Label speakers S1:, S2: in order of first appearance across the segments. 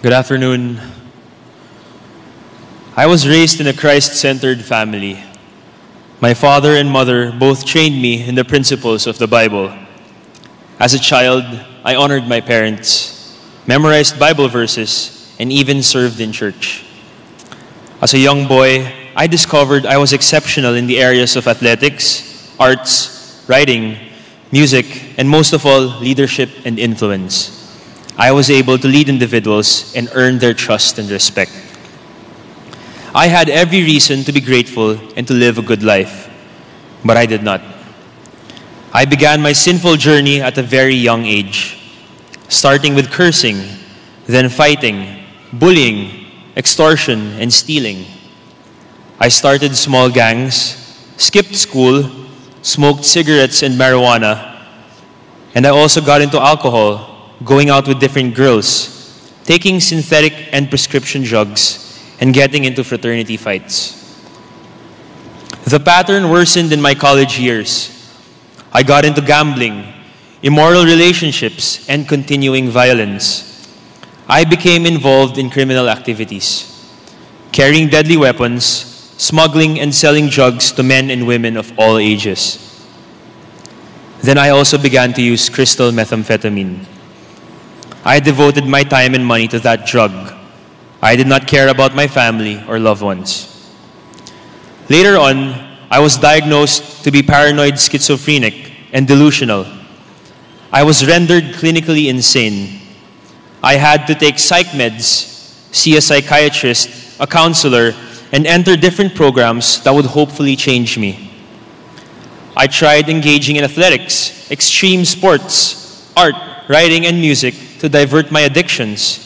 S1: Good afternoon. I was raised in a Christ-centered family. My father and mother both trained me in the principles of the Bible. As a child, I honored my parents, memorized Bible verses, and even served in church. As a young boy, I discovered I was exceptional in the areas of athletics, arts, writing, music, and most of all, leadership and influence. I was able to lead individuals and earn their trust and respect. I had every reason to be grateful and to live a good life, but I did not. I began my sinful journey at a very young age, starting with cursing, then fighting, bullying, extortion, and stealing. I started small gangs, skipped school, smoked cigarettes and marijuana, and I also got into alcohol, going out with different girls, taking synthetic and prescription drugs, and getting into fraternity fights. The pattern worsened in my college years. I got into gambling, immoral relationships, and continuing violence. I became involved in criminal activities, carrying deadly weapons, smuggling and selling drugs to men and women of all ages. Then I also began to use crystal methamphetamine. I devoted my time and money to that drug. I did not care about my family or loved ones. Later on, I was diagnosed to be paranoid schizophrenic and delusional. I was rendered clinically insane. I had to take psych meds, see a psychiatrist, a counselor, and enter different programs that would hopefully change me. I tried engaging in athletics, extreme sports, art, writing, and music to divert my addictions.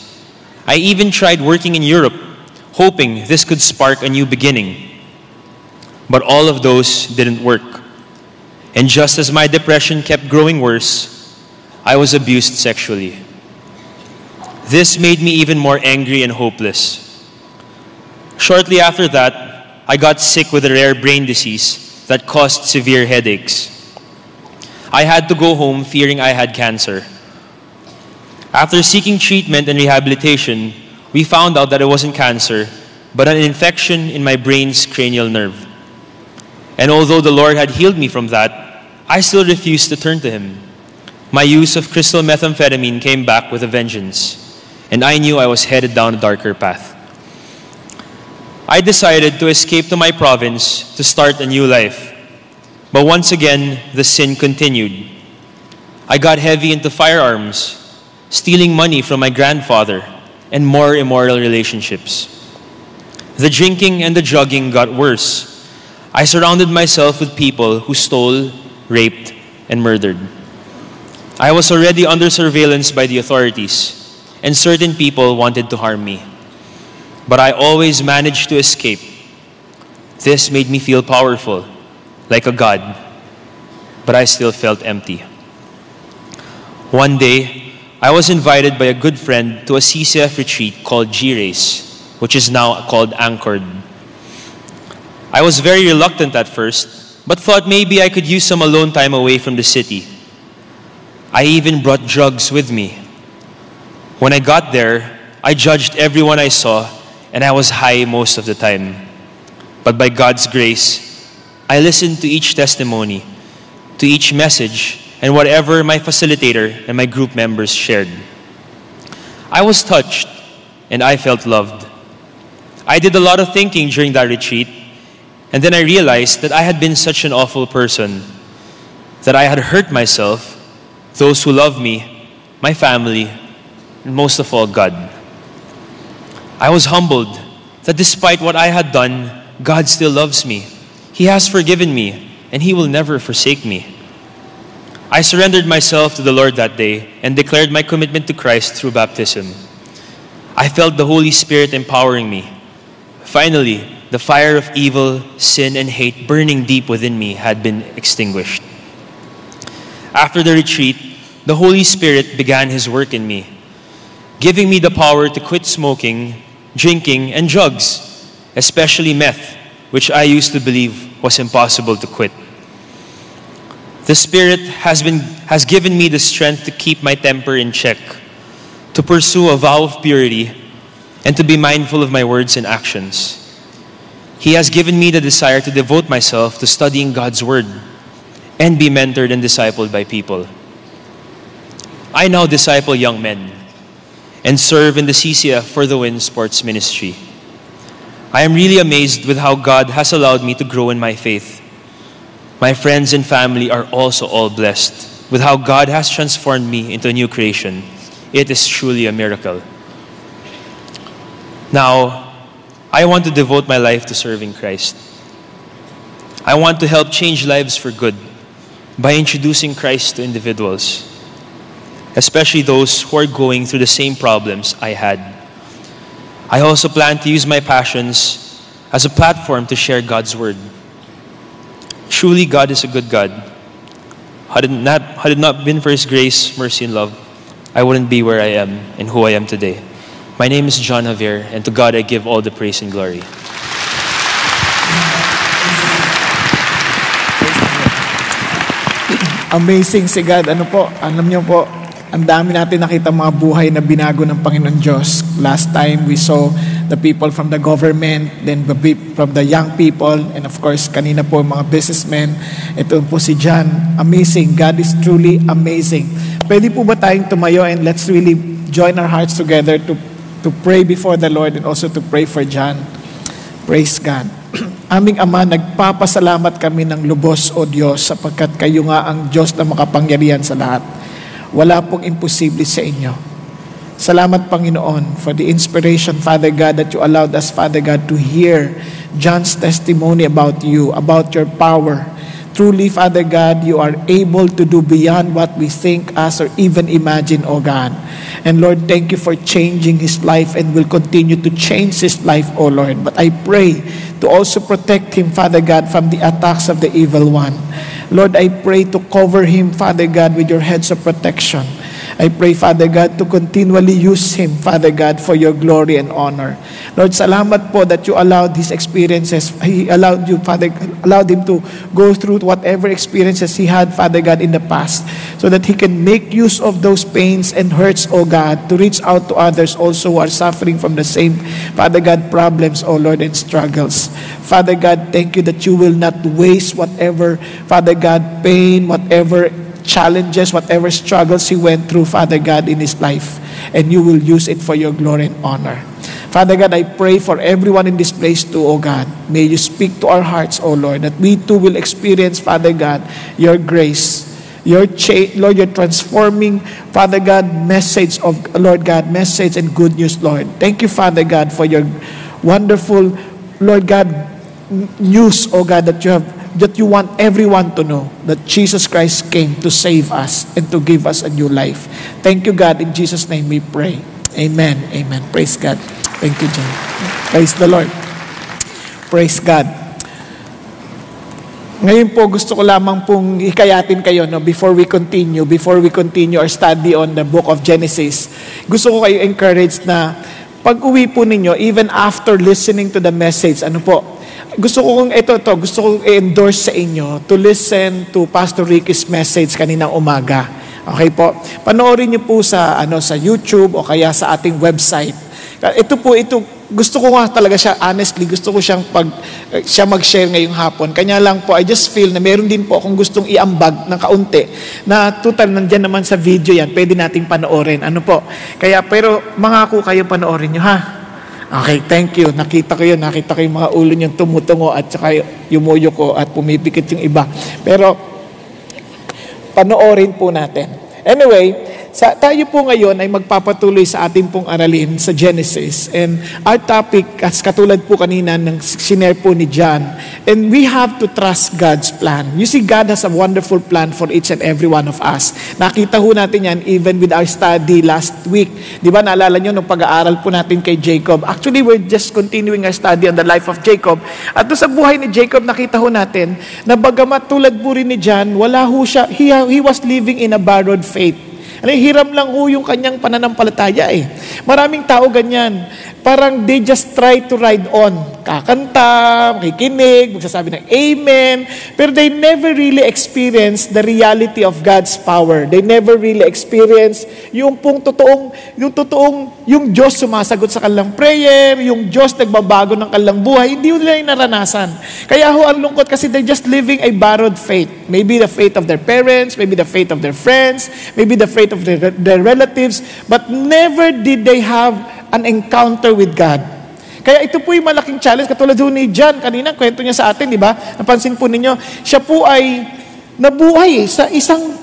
S1: I even tried working in Europe, hoping this could spark a new beginning. But all of those didn't work. And just as my depression kept growing worse, I was abused sexually. This made me even more angry and hopeless. Shortly after that, I got sick with a rare brain disease that caused severe headaches. I had to go home fearing I had cancer. After seeking treatment and rehabilitation, we found out that it wasn't cancer, but an infection in my brain's cranial nerve. And although the Lord had healed me from that, I still refused to turn to Him. My use of crystal methamphetamine came back with a vengeance, and I knew I was headed down a darker path. I decided to escape to my province to start a new life. But once again, the sin continued. I got heavy into firearms, stealing money from my grandfather, and more immoral relationships. The drinking and the drugging got worse. I surrounded myself with people who stole, raped, and murdered. I was already under surveillance by the authorities, and certain people wanted to harm me. But I always managed to escape. This made me feel powerful, like a god, but I still felt empty. One day, I was invited by a good friend to a CCF retreat called G-Race, which is now called Anchored. I was very reluctant at first, but thought maybe I could use some alone time away from the city. I even brought drugs with me. When I got there, I judged everyone I saw, and I was high most of the time. But by God's grace, I listened to each testimony, to each message, and whatever my facilitator and my group members shared. I was touched, and I felt loved. I did a lot of thinking during that retreat, and then I realized that I had been such an awful person, that I had hurt myself, those who love me, my family, and most of all, God. I was humbled that despite what I had done, God still loves me. He has forgiven me, and He will never forsake me. I surrendered myself to the Lord that day and declared my commitment to Christ through baptism. I felt the Holy Spirit empowering me. Finally, the fire of evil, sin, and hate burning deep within me had been extinguished. After the retreat, the Holy Spirit began His work in me, giving me the power to quit smoking, drinking, and drugs, especially meth, which I used to believe was impossible to quit. The Spirit has given me the strength to keep my temper in check, to pursue a vow of purity, and to be mindful of my words and actions. He has given me the desire to devote myself to studying God's Word and be mentored and discipled by people. I now disciple young men and serve in the CCF For the Win Sports Ministry. I am really amazed with how God has allowed me to grow in my faith. My friends and family are also all blessed with how God has transformed me into a new creation. It is truly a miracle. Now, I want to devote my life to serving Christ. I want to help change lives for good by introducing Christ to individuals, especially those who are going through the same problems I had. I also plan to use my passions as a platform to share God's Word. Truly, God is a good God. Had it not been for His grace, mercy, and love, I wouldn't be where I am and who I am today. My name is John Javier, and to God I give all the praise and glory.
S2: Amazing si God. Ano po, alam niyo po, ang dami natin nakita mga buhay na binago ng Panginoon Diyos. Last time we saw the people from the government, then from the young people, and of course, kanina po mga businessmen. Ito po si John. Amazing. God is truly amazing. Pwede po ba tayong tumayo and let's really join our hearts together to pray before the Lord and also to pray for John. Praise God. Aming Ama, nagpapasalamat kami ng lubos, O Diyos, sapagkat kayo nga ang Diyos na makapangyarihan sa lahat. Wala pong imposible sa inyo. Salamat, Panginoon, for the inspiration, Father God, that you allowed us, Father God, to hear John's testimony about you, about your power. Truly, Father God, you are able to do beyond what we think, ask, or even imagine, O God. And Lord, thank you for changing his life and will continue to change his life, O Lord. But I pray to also protect him, Father God, from the attacks of the evil one. Lord, I pray to cover him, Father God, with your heads of protection. I pray, Father God, to continually use him, Father God, for your glory and honor. Lord, salamat po that you allowed his experiences. He allowed you, Father, allowed him to go through whatever experiences he had, Father God, in the past, so that he can make use of those pains and hurts, O God, to reach out to others also who are suffering from the same, Father God, problems, O Lord, and struggles. Father God, thank you that you will not waste whatever, Father God, pain, whatever challenges, whatever struggles he went through, Father God, in his life, and you will use it for your glory and honor. Father God, I pray for everyone in this place too, O God. May you speak to our hearts, O Lord, that we too will experience, Father God, your grace, your Lord, your transforming, Father God, message of, Lord God, message and good news, Lord. Thank you, Father God, for your wonderful, Lord God, news, O God, that you want everyone to know that Jesus Christ came to save us and to give us a new life. Thank you, God. In Jesus' name we pray. Amen. Amen. Praise God. Thank you, John. Praise the Lord. Praise God. Ngayon po, gusto ko lamang pong hikayatin kayo, no, before we continue our study on the book of Genesis. Gusto ko kayo encourage na pag-uwi po ninyo, even after listening to the message, gusto ko i-endorse sa inyo to listen to Pastor Ricky's message kaninang umaga. Okay po? Panoorin niyo po sa YouTube o kaya sa ating website. Ito gusto ko nga talaga siya, honestly, gusto ko siya mag-share ngayong hapon. Kanya lang po, I just feel na meron din po akong gustong iambag ng kaunti na total nandyan naman sa video yan, pwede nating panoorin. Pero mangako kayo panoorin nyo, ha? Okay, thank you. Nakita ko yung mga ulo niyong tumutungo at saka yumuyo ko at pumipikit yung iba. Pero, panoorin po natin. Anyway, tayo po ngayon ay magpapatuloy sa ating pong aralin sa Genesis. And our topic, as katulad po kanina ng sinare po ni John, and we have to trust God's plan. You see, God has a wonderful plan for each and every one of us. Nakita ho natin yan even with our study last week. Di ba, naalala nyo nung pag-aaral po natin kay Jacob? Actually, we're just continuing our study on the life of Jacob. At doon sa buhay ni Jacob, nakita ho natin na bagamat tulad po rin ni John, wala ho siya, he was living in a borrowed faith. Hiram lang ho yung kanyang pananampalataya eh. Maraming tao ganyan. parang they just try to ride on. Kakanta, makikinig, magsasabi ng amen, pero they never really experience the reality of God's power. They never really experience yung Diyos sumasagot sa kanilang prayer, yung Diyos nagbabago ng kanilang buhay, hindi nila yung naranasan. Kaya ang lungkot kasi they're just living a borrowed faith. Maybe the faith of their parents, maybe the faith of their friends, maybe the faith of their relatives, but never did they have an encounter with God. Kaya ito po yung malaking challenge. Katulad po ni John, kanina kwento niya sa atin, di ba? Napansin po ninyo, siya po ay nabuhay sa isang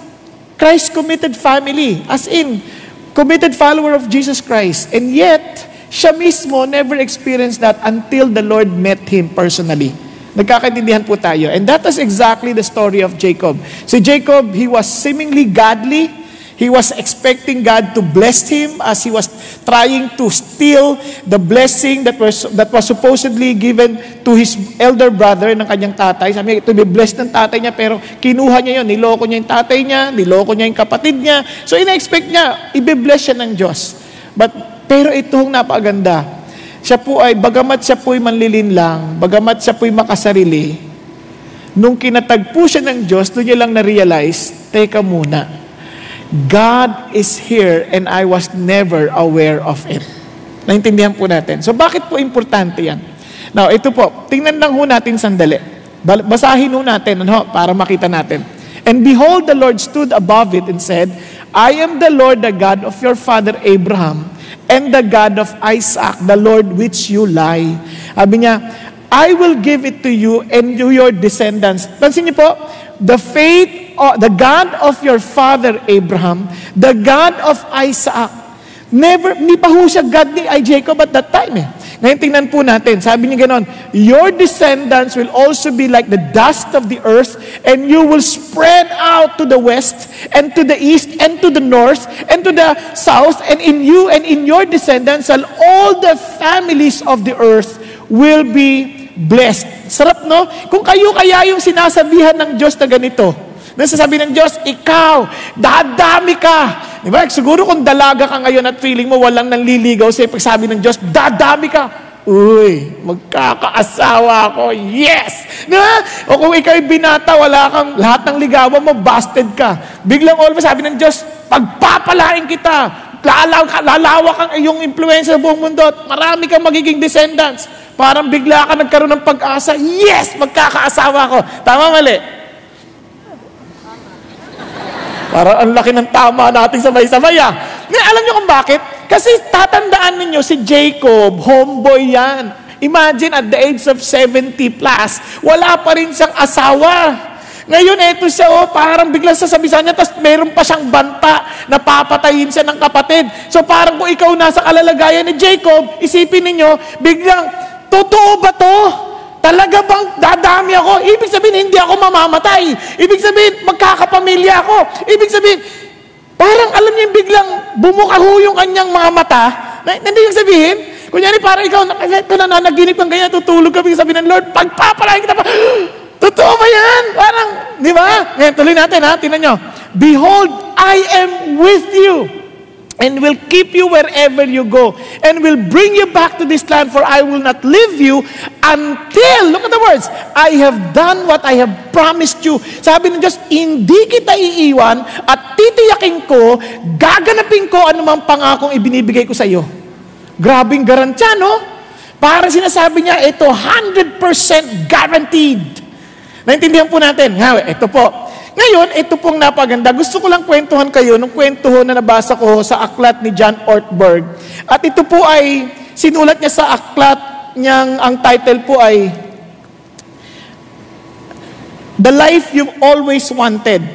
S2: Christ-committed family. As in, committed follower of Jesus Christ. And yet, siya mismo never experienced that until the Lord met him personally. Nagkakaintindihan po tayo. And that is exactly the story of Jacob. Si Jacob, he was seemingly godly. He was expecting God to bless him as he was trying to steal the blessing that was supposedly given to his elder brother ng kanyang tatay. Sabi niya, ito be-blessed ng tatay niya, pero kinuha niya yun. Niloko niya yung tatay niya, niloko niya yung kapatid niya. So ina-expect niya, ibe-bless siya ng Diyos. Pero itong napaganda, siya po ay, bagamat siya po ay manlilinlang, bagamat siya po ay makasarili, nung kinatagpo siya ng Diyos, doon niya lang na-realize, teka muna, God is here and I was never aware of it. Naintindihan po natin. So bakit po importante yan? Now, ito po, tingnan lang ho natin sandali. Basahin ho natin para makita natin. And behold, the Lord stood above it and said, I am the Lord, the God of your father Abraham, and the God of Isaac, the Lord which you lie. Sabi niya, I will give it to you and to your descendants. Pansin niyo po, the God of your father Abraham, the God of Isaac. Hindi pa ho siya God ni Jacob at that time. Ngayon tingnan po natin, sabi niya ganon, your descendants will also be like the dust of the earth, and you will spread out to the west, and to the east, and to the north, and to the south, and in you and in your descendants, all the families of the earth will be blessed. Sarap, no? Kung kayo kaya yung sinasabihan ng Diyos na ganito, nasasabi ng Diyos, ikaw, dadami ka. Diba? Siguro kung dalaga ka ngayon at feeling mo walang nanliligaw sa'yo, pagsabi ng Diyos, dadami ka. Uy, magkakaasawa ako. Yes! Diba? O kung ikaw'y binata, wala kang, lahat ng ligawan mo, busted ka. Biglang all sabi ng Diyos, pagpapalain kita. Lalawak ang iyong influensya sa buong mundo at marami kang magiging descendants. Parang bigla ka nagkaroon ng pag-asa, yes, magkakaasawa ko. Tama, mali? Parang ang laki ng tama natin sabay-sabay. Alam niyo kung bakit? Kasi tatandaan ninyo, si Jacob, homeboy yan. Imagine at the age of 70 plus, wala pa rin siyang asawa. Ngayon, eto siya, parang biglang sasabihan niya, tapos meron pa siyang banta na papatayin siya ng kapatid. So parang kung ikaw nasa kalalagayan ni Jacob, isipin ninyo, biglang, totoo ba to? Talaga bang dadami ako? Ibig sabihin, hindi ako mamamatay. Ibig sabihin, magkakapamilya ako. Ibig sabihin, parang alam niyo, biglang bumukaho yung kanyang mga mata. Hindi yung sabihin, kunyari parang ikaw nananaginip ng ganyan, tutulog ka, sabihin ng Lord, pagpapalain kita pa. Totoo ba yan? Parang, di ba? Ngayon, tuloy natin ha, tingnan nyo. Behold, I am with you, and will keep you wherever you go, and will bring you back to this land, for I will not leave you until, look at the words, I have done what I have promised you. Sabi ng Diyos, hindi kita iiwan, at titiyakin ko, gaganapin ko anumang pangakong ibinibigay ko sa iyo. Grabing garantya, no? Parang sinasabi niya, ito 100% guaranteed. Naintindihan po natin. Ito po. Ngayon, ito pong napaganda. Gusto ko lang kwentuhan kayo ng kwento na nabasa ko sa aklat ni John Ortberg. At ito po ay, sinulat niya sa aklat niyang, ang title po ay, The Life You've Always Wanted.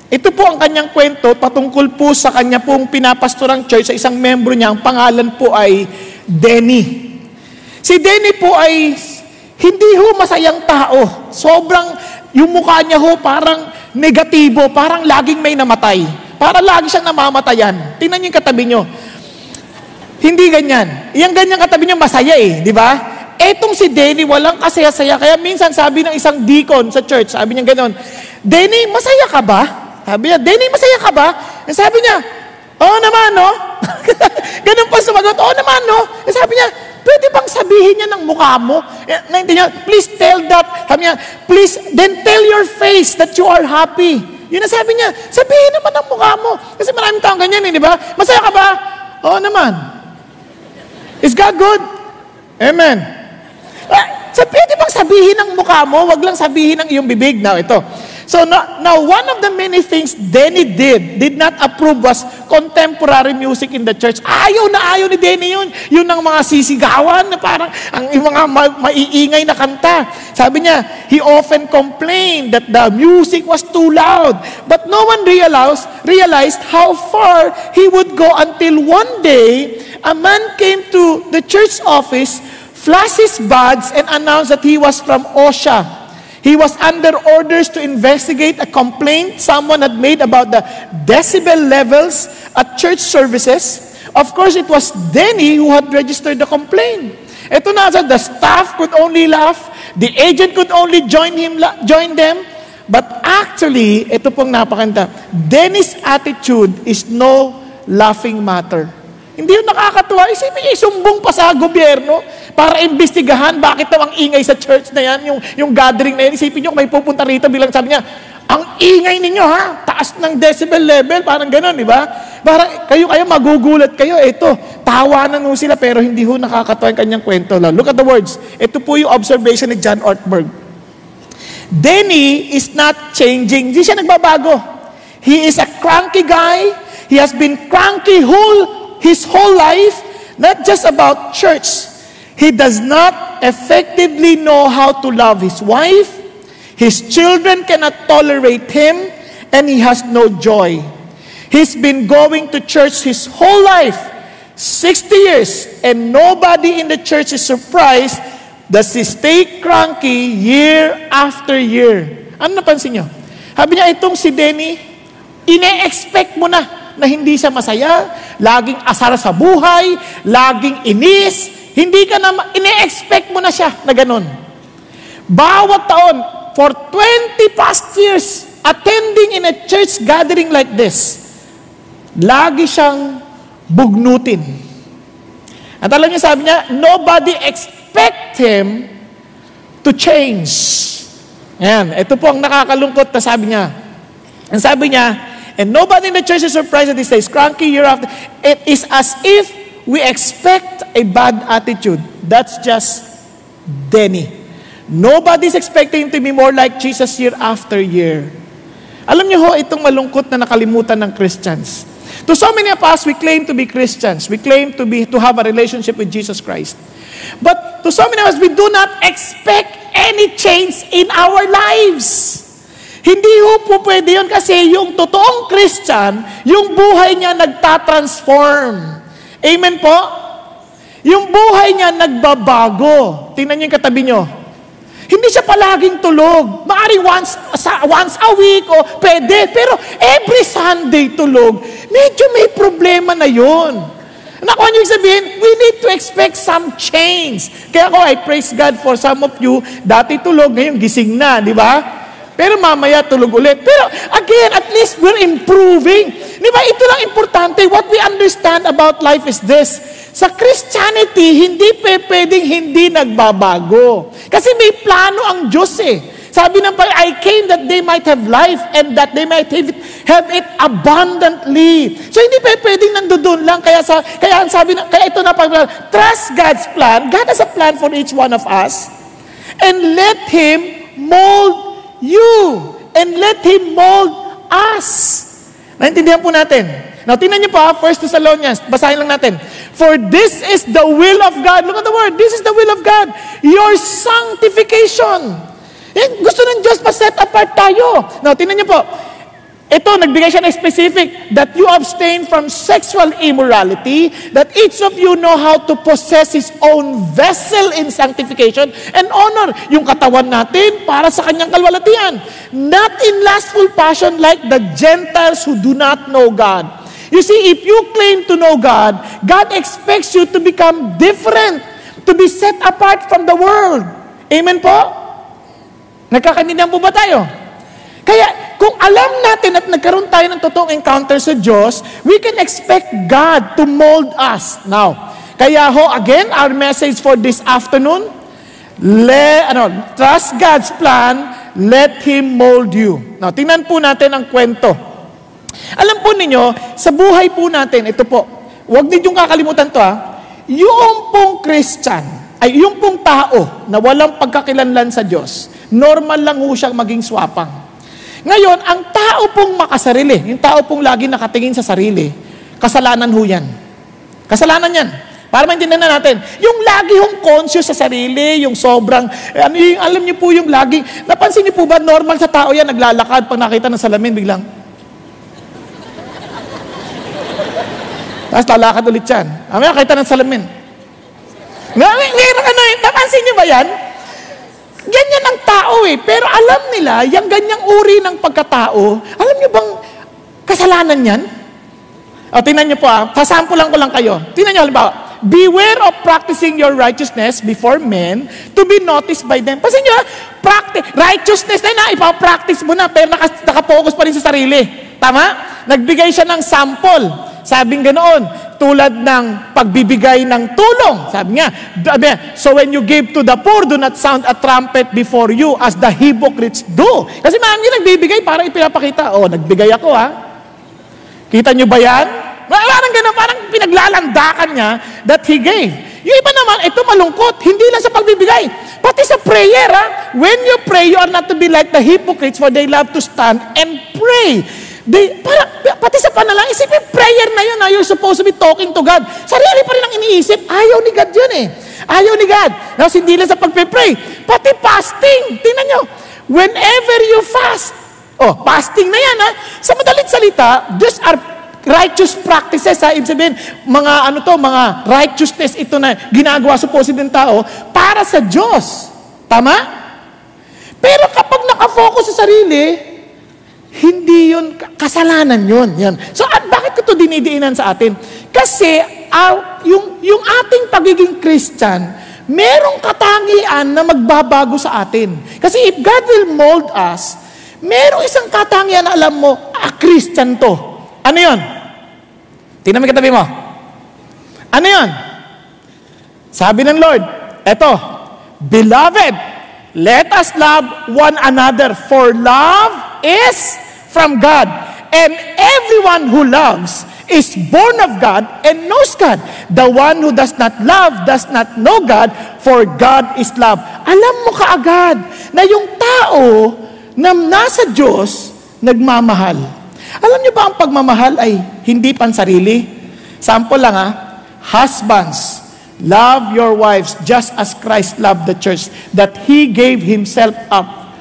S2: Ito po ang kanyang kwento patungkol po sa kanya pong pinapastorang church sa isang membro niya. Ang pangalan po ay Denny. Si Denny po ay hindi ho masayang tao. Sobrang, yung mukha niya ho parang negatibo, parang laging may namatay. Parang lagi siyang namamatayan. Tingnan niyo yung katabi niyo. Hindi ganyan. Yung ganyan katabi niyo masaya di ba? Etong si Denny, walang kasaya-saya. Kaya minsan sabi ng isang deacon sa church, sabi niya gano'n, Denny, masaya ka ba? Sabi niya, Denny, masaya ka ba? Sabi niya, oo naman, no? Ganun pa sumagot, oo naman, no? Sabi niya, pwede bang sabihin niya ng mukha mo? Naintindihan niya, please tell that. Sabi niya, please, then tell your face that you are happy. Yun ang sabi niya, sabihin naman ng mukha mo. Kasi maraming taong ganyan, di ba? Masaya ka ba? Oo naman. Is God good? Amen. Pwede bang sabihin ng mukha mo, wag lang sabihin ng iyong bibig. Now, ito. So now one of the many things Denny did not approve was contemporary music in the church. Ayaw ni Denny yun. Yun ang mga sisigawan na parang yung mga maiingay na kanta. Sabi niya, he often complained that the music was too loud. But no one realized how far he would go until one day, a man came to the church office, flashed his badge, and announced that he was from OSHA. He was under orders to investigate a complaint someone had made about the decibel levels at church services. Of course, it was Denny who had registered the complaint. Ito na, the staff could only laugh. The agent could only join them. But actually, ito pong napakanta, Denny's attitude is no laughing matter. Hindi yun nakakatuwa. Isipin niya, isumbong pa sa gobyerno para imbestigahan bakit daw ang ingay sa church na yan, yung gathering na yan. Isipin niyo, may pupunta rito bilang sabi niya, ang ingay ninyo ha, taas ng decibel level, parang gano'n, di ba? Parang kayo magugulat kayo. Ito, tawanan ho sila pero hindi ho nakakatuwa yung kanyang kwento. Look at the words. Ito po yung observation ni John Ortberg. Denny is not changing. Hindi siya nagbabago. He is a cranky guy. He has been cranky his whole life, not just about church. He does not effectively know how to love his wife. His children cannot tolerate him, and he has no joy. He's been going to church his whole life, 60 years, and nobody in the church is surprised that he stay cranky year after year. Ano napansin niyo? Sabi niya, itong si Denny, ine-expect mo na hindi siya masaya, laging asar sa buhay, laging inis, hindi ka na, ine-expect mo na siya na ganun. Bawat taon, for 20 past years, attending in a church gathering like this, lagi siyang bugnutin. At alam niyo, sabi niya, nobody expect him to change. Ayan, ito po ang nakakalungkot na sabi niya. Ang sabi niya, and nobody in the church is surprised that he stays cranky year after. It is as if we expect a bad attitude. That's just Denny. Nobody's expecting him to be more like Jesus year after year. Alam niyo ho, itong malungkot na nakalimutan ng Christians. To so many of us, we claim to be Christians. We claim to have a relationship with Jesus Christ. But to so many of us, we do not expect any change in our lives. Hindi po pwede yun kasi yung totoong Christian, yung buhay niya nagtatransform. Amen po? Yung buhay niya nagbabago. Tingnan niyo yung katabi niyo. Hindi siya palaging tulog. Maaring once a week o pwede. Pero every Sunday tulog, medyo may problema na yun. Nakuha niyo sabihin, we need to expect some change. Kaya I praise God for some of you, dati tulog, ngayon gising na, di ba? Pero mamaya tulog ulit. Pero again, at least we're improving. Di ba? Ito lang importante. What we understand about life is this. Sa Christianity, hindi pwedeng hindi nagbabago. Kasi may plano ang Diyos eh. Sabi ng Bible, I came that they might have life and that they might have it abundantly. So hindi pwedeng nandoon lang. Kaya ito na pag trust God's plan. God has a plan for each one of us. And let Him mold you, and let Him mold us. Naintindihan po natin. Now, tingnan niyo po, 1 Thessalonians, basahin lang natin. For this is the will of God. Look at the word. This is the will of God. Your sanctification. Gusto ng Diyos pa-set apart tayo. Now, tingnan niyo po. Ito, nagbigay siya ng specific, that you abstain from sexual immorality, that each of you know how to possess his own vessel in sanctification and honor. Yung katawan natin para sa kanyang kalwalatian. Not in lustful passion like the Gentiles who do not know God. You see, if you claim to know God, God expects you to become different, to be set apart from the world. Amen po? Nagkakaintindihan po ba tayo? Kaya, kung alam natin at nagkaroon tayo ng totoong encounter sa Diyos, we can expect God to mold us. Now, Kaya again, our message for this afternoon, trust God's plan, let Him mold you. Now, tingnan po natin ang kwento. Alam po ninyo, sa buhay po natin, ito po, huwag ninyong kakalimutan to yung pong Christian, yung pong tao na walang pagkakilanlan sa Diyos, normal lang ho siyang maging swapang. Ngayon, ang tao pong makasarili, yung tao pong lagi nakatingin sa sarili, kasalanan ho yan. Kasalanan yan. Para maintindihan na natin, yung lagi hong conscious sa sarili, yung sobrang, alam niyo po yung lagi, napansin niyo po ba, normal sa tao yan, naglalakad, pag nakita ng salamin, biglang, tapos lalakad ulit yan. Amaya, nakita ng salamin. Napansin niyo ba yan? Ganyan ang tao pero alam nila, yung ganyang uri ng pagkatao, alam niyo bang kasalanan yan? Tingnan niyo po pasampulan ko lang kayo. Tingnan niyo halimbawa, beware of practicing your righteousness before men to be noticed by them. Kasi nyo, righteousness na ipapractice mo na, pero nakapokus pa rin sa sarili. Tama? Nagbigay siya ng sample. Sabing ganoon, tulad ng pagbibigay ng tulong. Sabi nga, so when you give to the poor, do not sound a trumpet before you as the hypocrites do. Kasi marami nagbibigay para ipinapakita, nagbigay ako Kita nyo ba yan? Parang gano'n, parang pinaglalandakan niya that he gave. Yung iba naman, ito malungkot, hindi lang sa pagbibigay, pati sa prayer. When you pray, you are not to be like the hypocrites, for they love to stand and pray. Pati sa panalangin, isipin, prayer na yun, you're supposed to be talking to God. Sarili pa rin ang iniisip, ayaw ni God yun Ayaw ni God. Tapos hindi lang sa pagpe-pray, pati fasting. Tingnan nyo, whenever you fast, fasting na yan Sa madalit salita, these are righteous practices Ibig sabihin, mga righteousness ito na ginagawa supposedly ng tao para sa Diyos. Tama? Pero kapag nakafocus sa sarili, hindi yun, kasalanan yun. Yan. So, bakit ko ito dinidiinan sa atin? Kasi, yung ating pagiging Christian, merong katangian na magbabago sa atin. Kasi if God will mold us, merong isang katangian na alam mo, Christian to. Ano yun? Tingnan mo katabi mo. Ano yun? Sabi ng Lord, eto, Beloved, let us love one another, for love is from God. And everyone who loves is born of God and knows God. The one who does not love does not know God, for God is love. Alam mo kaagad na yung tao na nasa Diyos, nagmamahal. Alam niyo ba ang pagmamahal ay hindi pansarili? Sample lang husbands, love your wives just as Christ loved the church, that He gave Himself up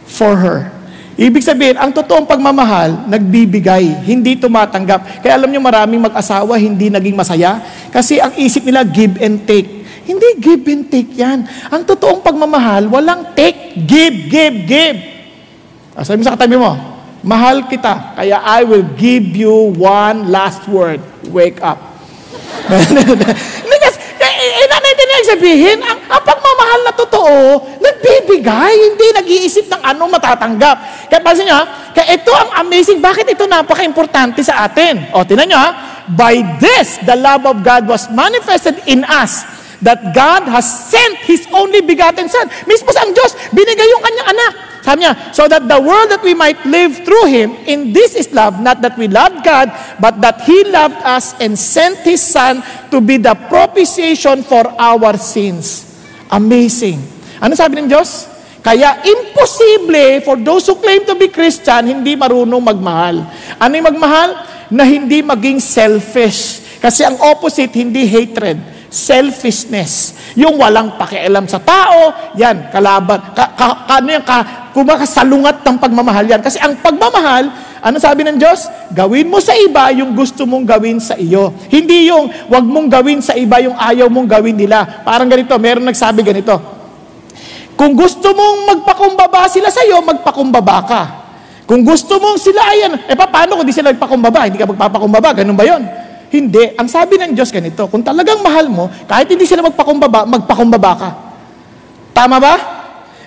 S2: for her. Ibig sabihin, ang totoong pagmamahal, nagbibigay, hindi tumatanggap. Kaya alam niyo, maraming mag-asawa hindi naging masaya kasi ang isip nila, give and take. Hindi give and take yan. Ang totoong pagmamahal, walang take, give, give, give. Sabi mo sa katabi mo, mahal kita, kaya I will give you one last word, wake up. Sabihin, ang pagmamahal na totoo, nagbibigay, hindi nag-iisip ng ano matatanggap. Kaya pansin nyo, kaya ito ang amazing, bakit ito napaka-importante sa atin? Tingnan nyo by this, the love of God was manifested in us, that God has sent His only begotten Son. Mismo sa ang Diyos, binigay yung kanyang anak. Sabi niya, so that the world that we might live through Him, in this is love, not that we loved God, but that He loved us and sent His Son to be the propitiation for our sins. Amazing. Ano sabi ng Diyos? Kaya imposible for those who claim to be Christian, hindi marunong magmahal. Ano yung magmahal? Na hindi maging selfish. Kasi ang opposite, hindi hatred. Selfishness. Yung walang pakialam sa tao, yan, kalaban. Kumakasalungat ng pagmamahal yan. Kasi ang pagmamahal, ano sabi ng Diyos? Gawin mo sa iba yung gusto mong gawin sa iyo. Hindi yung wag mong gawin sa iba yung ayaw mong gawin nila. Parang ganito, meron nagsabi ganito. Kung gusto mong magpakumbaba sila sa iyo, magpakumbaba ka. Kung gusto mong sila ayan, paano kung di sila magpakumbaba? Hindi ka magpapakumbaba, ganun ba yun? Hindi. Ang sabi ng Diyos ganito, kung talagang mahal mo, kahit hindi sila magpakumbaba, magpakumbaba ka. Tama ba?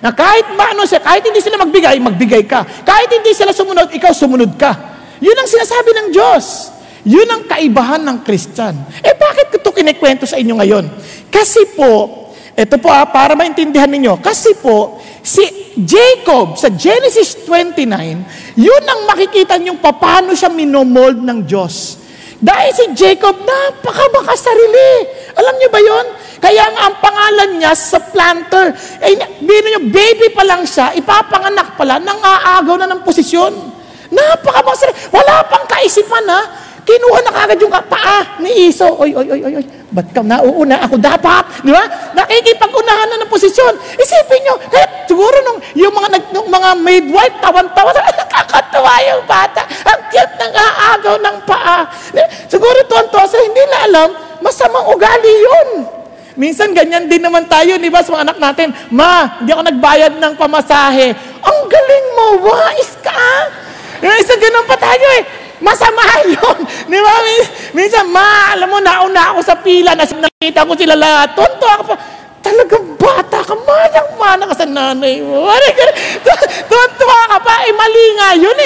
S2: Na kahit hindi sila magbigay ka. Kahit hindi sila sumunod, ikaw sumunod ka. Yun ang sinasabi ng Diyos. Yun ang kaibahan ng Christian. Bakit ko ito kinikwento sa inyo ngayon? Kasi po, ito po para maintindihan ninyo, kasi po, si Jacob sa Genesis 29, yun ang makikita nyo paano siya minomold ng Diyos. Dahil si Jacob, napakamakasarili. Alam niyo ba yun? Kaya nga ang pangalan niya sa planter, bino niyo, baby pa lang siya, ipapanganak pala, nang-aagaw na ng posisyon. Napakamakasarili. Wala pang kaisipan ha. Kinuha na kagad yung paa ni Iso. Oy. Ba't ka nauuna? Ako dapat. Di ba? Nakikipag-unahan na ng posisyon. Isipin nyo, kaya siguro yung mga midwife, tawan-tawa, nakakatawa yung bata. Ang cute ng aagaw ng paa. Siguro tuwan-tuwa sila, hindi na alam, masamang ugali yun. Minsan ganyan din naman tayo, di ba, sa mga anak natin. Ma, hindi ako nagbayad ng pamasahe. Ang galing mo, wais ka. Isa ganun pa tayo Masama yun. Di ba? Minsan, alam mo, nauna ako sa pila, nakita ko sila lahat. Tonto ako pa. Talagang bata ka, manang-mana ka sa nanay mo. Tonto ka pa. Mali nga yun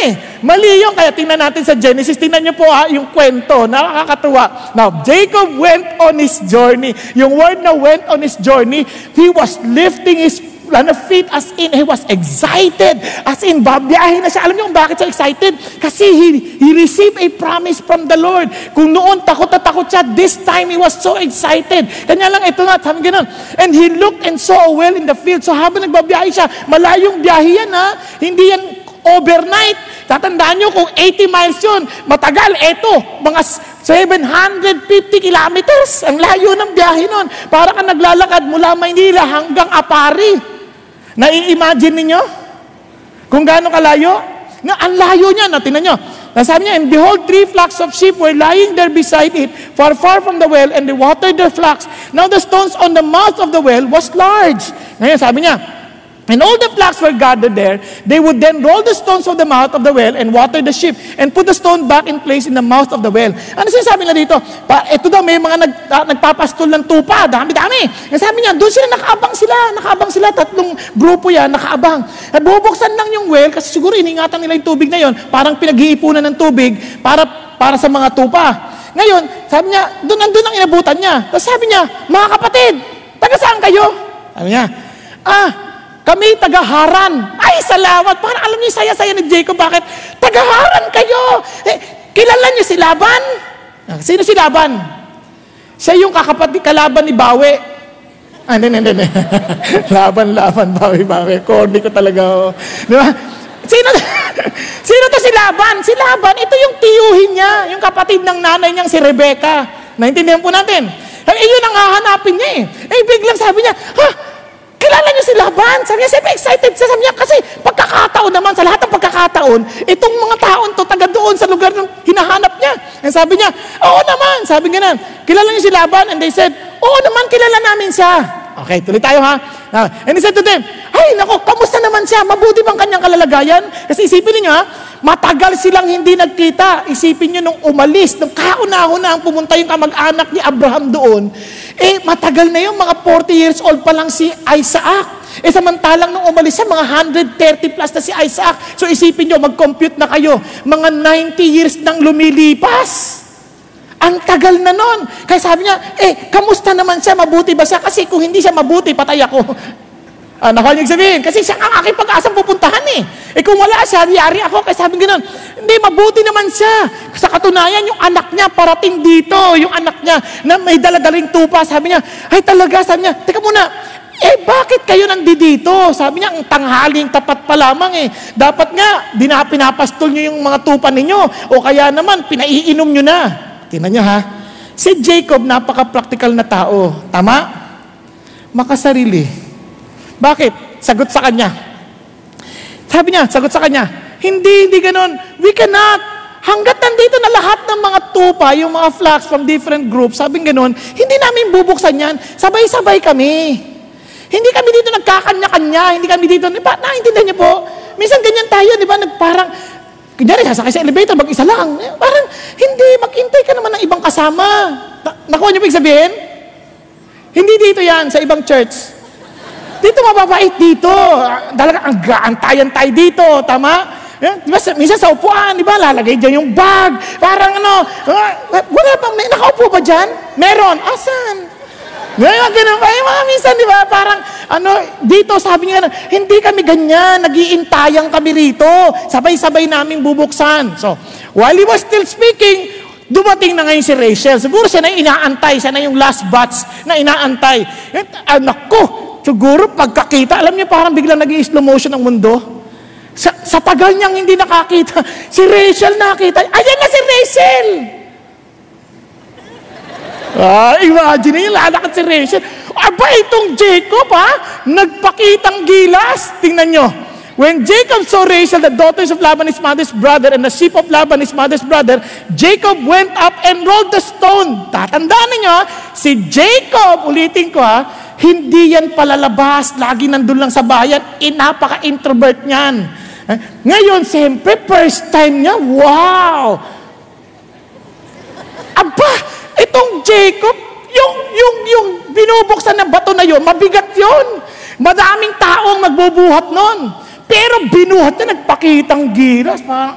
S2: Mali yun. Kaya tingnan natin sa Genesis. Tingnan niyo po yung kwento. Nakakatuwa. Now, Jacob went on his journey. Yung word na went on his journey, he was lifting his feet as in, he was excited. As in, babiyahin na siya. Alam niyo kung bakit siya excited? Kasi he received a promise from the Lord. Kung noon, takot na takot siya, this time he was so excited. Kanya lang, ito nga, sabi gano'n. And he looked and saw a well in the field. So habang nagbabiyahe siya, malayong biyahe yan Hindi yan overnight. Tatandaan niyo kung 80 miles yun, matagal, mga 750 kilometers. Ang layo ng biyahe nun. Para ka naglalakad mula Maynila hanggang Apari. Nai-imagine ninyo? Kung gaano kalayo? Ang layo niya, tingnan nyo. Sabi niya, and behold, 3 flocks of sheep were lying there beside it, far from the well, and they watered their flocks. Now the stones on the mouth of the well was large. Ngayon, sabi niya, and all the flocks were gathered there. They would then roll the stones of the mouth of the well and water the sheep and put the stone back in place in the mouth of the well. Ano sinasabi na dito? Ito daw may mga nagpapastol ng tupa. Dami-dami. Sabi niya, doon sila nakaabang sila. 3 grupo yan, nakaabang. At bubuksan lang yung well kasi siguro iningatan nila yung tubig na yon. Parang pinag-iipunan ng tubig para sa mga tupa. Ngayon, sabi niya, doon ang inabutan niya. Tapos sabi niya, mga kapatid, taga saan kayo? Sabi niya, kami taga-Haran. Ay, salamat. Parang alam niyo, saya-saya ni Jacob. Bakit? Taga-Haran kayo. Kilala niyo si Laban? Sino si Laban? Siya yung kalaban ni Bawe. Hindi. Laban, Bawe. Corny ko talaga. Diba? Sino to si Laban? Si Laban, ito yung tiyuhin niya. Yung kapatid ng nanay niyang si Rebecca. Naintindihan po natin. Yun ang hahanapin niya biglang sabi niya, kilala niyo si Laban? Sabi niya, siyempre excited siya. Sabi niya, kasi pagkakataon naman, sa lahat ng pagkakataon, itong mga taon to, taga doon sa lugar ng hinahanap niya. And sabi niya, oo naman. Sabi niya kilala niyo si Laban? And they said, oo naman, kilala namin siya. Okay, tuloy tayo And he said to them, ay nako, kamusta naman siya? Mabuti bang kanyang kalalagayan? Kasi isipin niyo matagal silang hindi nagkita. Isipin niyo nung umalis, nung kauna-una ang pumunta yung kamag-anak ni Abraham doon, matagal na yung mga 40 years old pa lang si Isaac. Samantalang nung umalis siya, mga 130 plus na si Isaac. So isipin niyo, mag-compute na kayo, mga 90 years nang lumilipas. Ang tagal na nun. Kaya sabi niya, kamusta naman siya? Mabuti ba siya? Kasi kung hindi siya mabuti, patay ako. Nakuha niyo sabihin, kasi siya ang aking pag-asang pupuntahan kung wala siya, yari ako. Kaya sabi gano'n, hindi, mabuti naman siya. Sa katunayan, yung anak niya parating dito. Yung anak niya na may daladaling tupa. Sabi niya, ay talaga, sabi niya, teka muna, bakit kayo nandito? Sabi niya, ang tanghaling tapat pa lamang Dapat nga, pinapastol niyo yung mga tupa ninyo. O kaya naman, pinaiinom niyo na. Tingnan niyo si Jacob, napaka-practical na tao. Tama? Makasarili. Bakit? Sagot sa kanya. Sabi niya, sagot sa kanya, hindi ganon. We cannot. Hanggat nandito na lahat ng mga tupa, yung mga flocks from different groups, sabing ganon, hindi namin bubuksan yan. Sabay-sabay kami. Hindi kami dito nagkakanya-kanya. Hindi kami dito, naintindihan niyo po? Minsan ganyan tayo, di ba? Parang, kunyari, sasakay sa elevator, mag-isa lang. Parang, hindi, maghintay ka naman ng ibang kasama. Nakuha niyo po sabihin? Hindi dito yan, sa ibang church. Dito mababait dito. Talaga, ang tayan tayo dito, tama? Di ba, minsan sa upuan, di ba, lalagay dyan yung bag. Parang wala bang, nakaupo ba dyan? Meron. Asan? Ngayon, ganun pa. Yung mga minsan, di ba, parang, dito, sabi niya, hindi kami ganyan, nag-iintayang kami rito. Sabay-sabay namin bubuksan. So, while he was still speaking, dumating na ngayon si Rachel. Siguro siya na inaantay, siya na yung last batch na inaantay. Anak ko, siguro pagkakita, alam niyo, parang biglang nag-i-slow motion ang mundo. Sa tagal niyang hindi nakakita, si Rachel nakita. Ayan na si Rachel! Imagine niyo, lalakad si Rachel. Aba, itong Jacob, nagpakitang gilas. Tingnan niyo. When Jacob saw Rachel, the daughters of Laban his mother's brother, and the sheep of Laban his mother's brother, Jacob went up and rolled the stone. Tatandaan niyo, si Jacob, ulitin ko hindi yan palalabas, lagi nandun lang sa bayan, napaka-introvert niyan. Ngayon, siyempre, first time niya, wow! Aba, itong Jacob, yung binubuksan na bato na yun, mabigat yun. Madaming taong magbubuhat nun. Pero binuhat niya, nagpakitang gilas. Parang,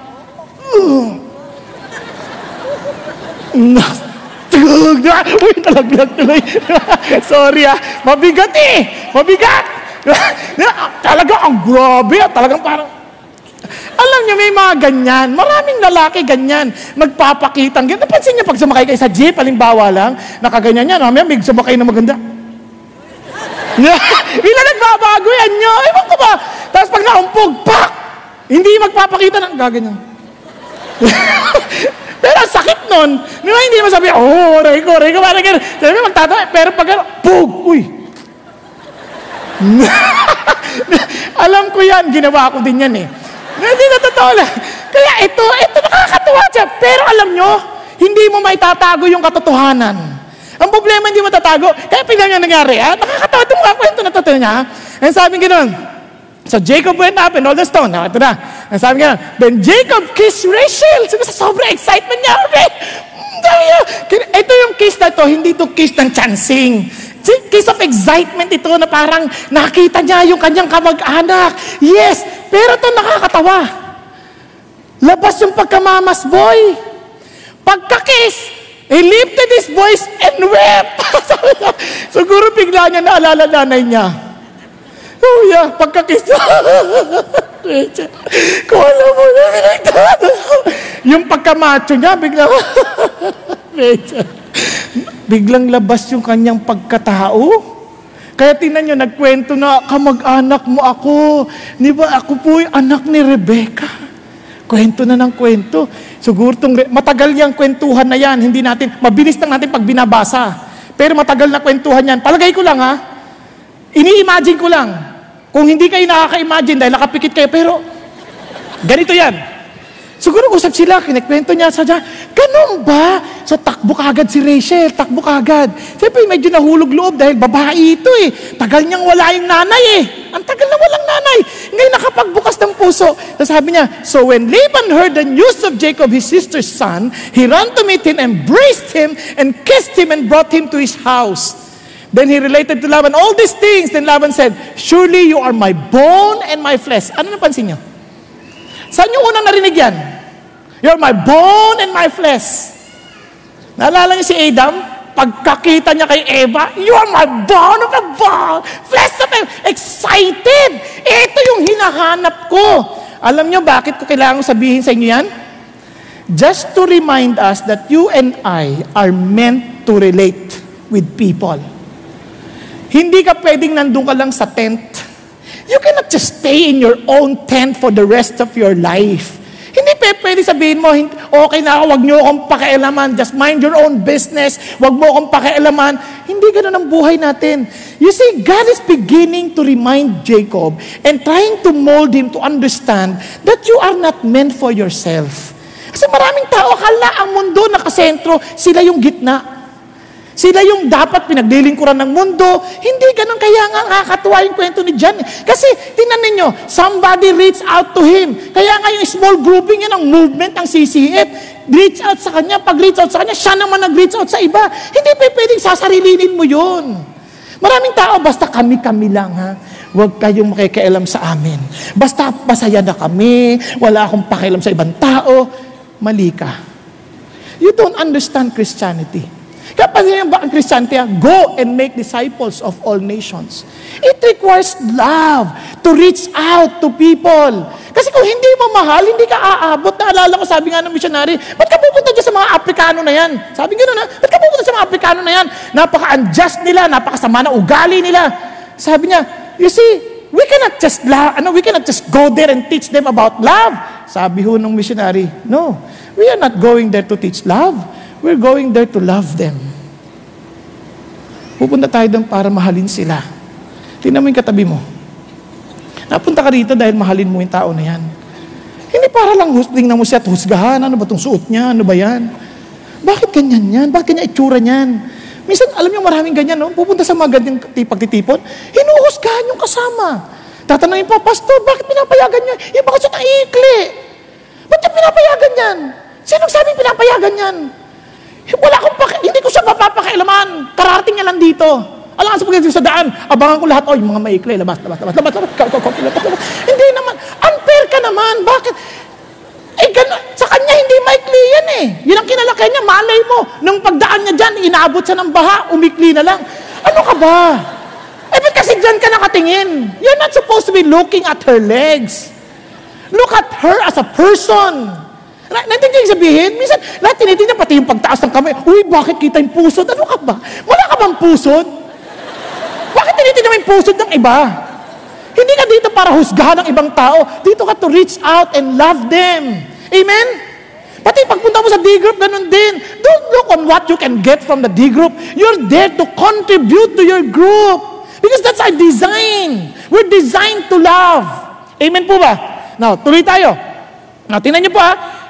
S2: uy, talaglag tuloy. Sorry mabigat mabigat. Talaga, ang grabe talagang parang, alam niyo, may mga ganyan. Maraming lalaki ganyan. Magpapakitang ganyan. Napansin niyo pag sumakay kayo sa jeep, halimbawa lang, nakaganyan yan. May sumakay na maganda. Bila nagbabago yan nyo. Ewan ko ba? Tapos pag naumpog, pak! Hindi magpapakita ng gaganyan. Pero ang sakit nun. Hindi naman sabi, aray ko, parang gano'n. Sabi magtatawa, pero pag gano'n, pug! Uy! Alam ko yan, ginawa ko din yan Hindi na totoo lang. Kaya ito nakakatuwa siya. Pero alam nyo, hindi mo maitatago yung katotohanan. Ang problema hindi mo tatago. Kaya pinag nangyari, nakakatawa itong mga kwento na totoo niya. And sabi gano'n, so Jacob went up and all the stone. Ito na. And sabi gano'n, then Jacob kissed Rachel. Sabi sa sobrang excitement niya. Ito yung kiss na to, hindi to kiss ng chancing. Kiss of excitement ito na parang nakita niya yung kanyang kamag-anak. Yes, pero ito nakakatawa. Labas yung pagkamamas boy. Pagka-kiss, he lifted his voice and wept. Siguro bigla niya naalala nanay niya. Pagka-kiss. Kung alam mo na, yung pagkamacho niya, biglang labas yung kanyang pagkatao. Kaya tingnan nyo, nagkwento na, kamag-anak mo ako. Di ba, ako po yung anak ni Rebecca. Kwento na ng kwento. Siguro matagal yung kwentuhan na yan. Hindi natin, mabilis lang natin pag binabasa. Pero matagal na kwentuhan yan. Palagay ko lang ini-imagine ko lang. Kung hindi kayo nakaka-imagine dahil nakapikit kayo, pero ganito yan. Siguro usap sila, kinikwento niya sa dyan, ganun ba? So takbo kagad si Rachel, takbo kagad. Siyempre medyo nahulog loob dahil babae ito Tagal niyang wala yung nanay Ang tagal na walang nanay. Ngayon nakapagbukas ng puso. Tapos sabi niya, so when Laban heard the news of Jacob, his sister's son, he ran to meet him, embraced him, and kissed him and brought him to his house. Then he related to Laban all these things. Then Laban said, surely you are my bone and my flesh. Ano napansin niyo? Saan yung unang narinig yan? You're my bone and my flesh. Naalala niyo si Adam? Pagkakita niya kay Eva, you are my bone of a bone, flesh of a... Excited! Ito yung hinahanap ko. Alam niyo bakit ko kailangan sabihin sa inyo yan? Just to remind us that you and I are meant to relate with people. Hindi ka pwedeng nandun ka lang sa tent. You cannot just stay in your own tent for the rest of your life. Hindi pwede sabihin mo, okay na ako, wag niyo akong pakialaman, just mind your own business, wag mo akong pakialaman. Hindi ganun ang buhay natin. You see, God is beginning to remind Jacob and trying to mold him to understand that you are not meant for yourself. Kasi maraming tao, akala ang mundo nakasentro, sila yung gitna. Sila yung dapat pinaglilingkuran ng mundo. Hindi ganun, kaya nga nakakatuwa yung kwento ni John. Kasi, tingnan ninyo, somebody reach out to him. Kaya nga yung small grouping yan, ang movement, ang CCF, reach out sa kanya. Pag reach out sa kanya, siya naman nag-reach out sa iba. Hindi pa pwedeng sasarilinin mo yun. Maraming tao, basta kami-kami lang,
S3: huwag kayong makikialam sa amin. Basta masaya na kami, wala akong pakialam sa ibang tao. Mali ka. You don't understand Christianity. Kaya pa rin ba ang Christianity? Go and make disciples of all nations. It requires love to reach out to people. Kasi kung hindi mo mahal, hindi ka aabot. Naalala ko, sabi nga ng missionary, ba't ka pupunta dyan sa mga Afrikano na yan? Sabi gano'n ha, ba't ka pupunta sa mga Afrikano na yan? Napaka-unjust nila, napakasama na ugali nila. Sabi niya, you see, we cannot just go there and teach them about love. Sabi ho ng missionary, no, we are not going there to teach love. We're going there to love them. Pupunta tayo doon para mahalin sila. Tingnan mo yung katabi mo. Napunta ka rito dahil mahalin mo yung tao na yan. Hindi para lang tingnan mo siya at husgahan. Ano ba itong suot niya? Ano ba yan? Bakit ganyan yan? Bakit ganyan itsura niyan? Minsan, alam niyo maraming ganyan, no? Pupunta sa mga ganyang pagtitipon, hinuhusgahan yung kasama. Tatanungin pa, Pastor, bakit pinapayagan niyo? Yung bakit siya naikli? Ba't niya pinapayagan yan? Sinong sabing pinapayagan yan? Wala akong hindi ko siya mapapakialaman. Kararating niya lang dito. Alam ka sa pagdating sa daan, abangan ko lahat, yung mga maikli, labas. Hindi naman, unfair ka naman. Bakit? Sa kanya hindi maikli yan eh. Yun ang kinalaki niya, malay mo. Nung pagdaan niya dyan, inaabot siya ng baha, umikli na lang. Ano ka ba? Ba't kasi dyan ka nakatingin? You're not supposed to be looking at her legs. Look at her as a person. Naintindihan yung sabihin? Minsan, lahat tinitingnan pati yung pagtaas ng kamay. Uy, bakit kita yung pusod? Ano ka ba? Wala ka bang pusod? Bakit tinitingnan mo yung pusod ng iba? Hindi ka dito para husgahan ng ibang tao. Dito ka to reach out and love them. Amen? Pati pagpunta mo sa D group, ganun din. Don't look on what you can get from the D group. You're there to contribute to your group. Because that's our design. We're designed to love. Amen po ba? Now, tuloy tayo. Now, tingnan niyo po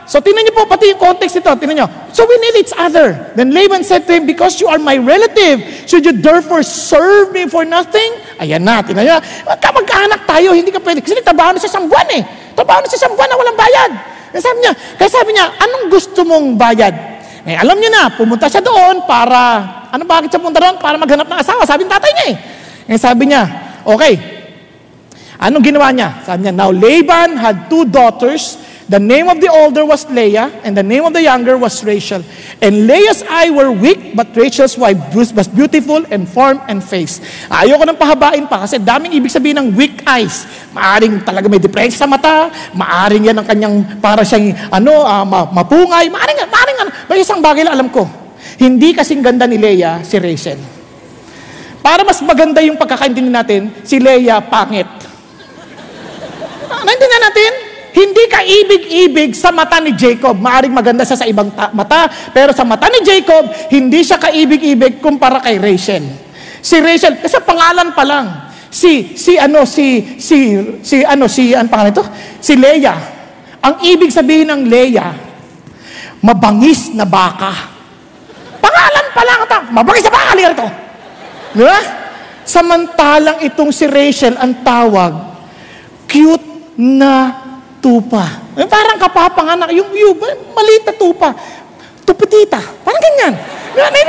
S3: So, tingnan niyo po, pati yung context ito, tingnan niyo. So, we need each other. Then Laban said to him, because you are my relative, should you therefore serve me for nothing? Ayan na, tingnan niyo. Magkaanak tayo, hindi ka pwede. Kasi nagtrabaho na sa isang buwan Trabaho na sa isang buwan na walang bayad. Kaya sabi niya, anong gusto mong bayad? Alam niyo na, pumunta siya doon para, bakit siya pumunta doon? Para maghanap ng asawa. Sabi ng tatay niya sabi niya, okay. Anong ginawa niya? Sabi niya, now Laban had 2 daughters. The name of the older was Leah, and the name of the younger was Rachel. And Leah's eyes were weak, but Rachel's wife was beautiful and form and face. Ayoko nang pahabain pa kasi daming ibig sabihin ng weak eyes. Maaring talaga may depression sa mata, maaring yan ang kanyang para siyang mapungay, maaring may isang bagay na alam ko. Hindi kasing ganda ni Leah si Rachel. Para mas maganda yung pagkakaintindi natin, si Leah pangit. Naintindihan natin? Hindi ka ibig-ibig sa mata ni Jacob. Maaring maganda siya sa ibang mata, pero sa mata ni Jacob, hindi siya kaibig-ibig kumpara kay Rachel. Si Rachel, kasi pangalan pa lang. Si Leah. Ang ibig sabihin ng Leah, mabangis na baka. Pangalan pa lang ito, mabangis na baka, halika rito. Diba? Samantalang itong si Rachel, ang tawag, cute na tupa. Parang kapapanganak. Yung maliit na tupa. Tupitita. Parang ganyan. Grabe,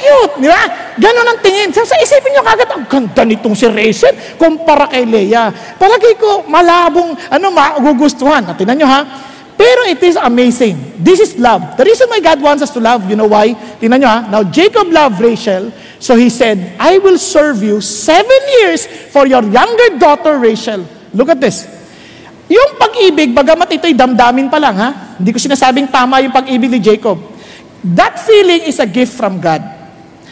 S3: cute. Di ba? Ganon ang tingin. Sa isipin nyo kagad, ang ganda nitong si Rachel kumpara kay Leah. Palagi ko, malabong, magugustuhan. Tingnan nyo ha. Pero it is amazing. This is love. The reason why God wants us to love, you know why? Tingnan nyo ha. Now, Jacob loved Rachel. So he said, I will serve you 7 years for your younger daughter, Rachel. Look at this. Yung pag-ibig, bagamat ito'y damdamin pa lang, hindi ko sinasabing tama yung pag-ibig ni Jacob. That feeling is a gift from God.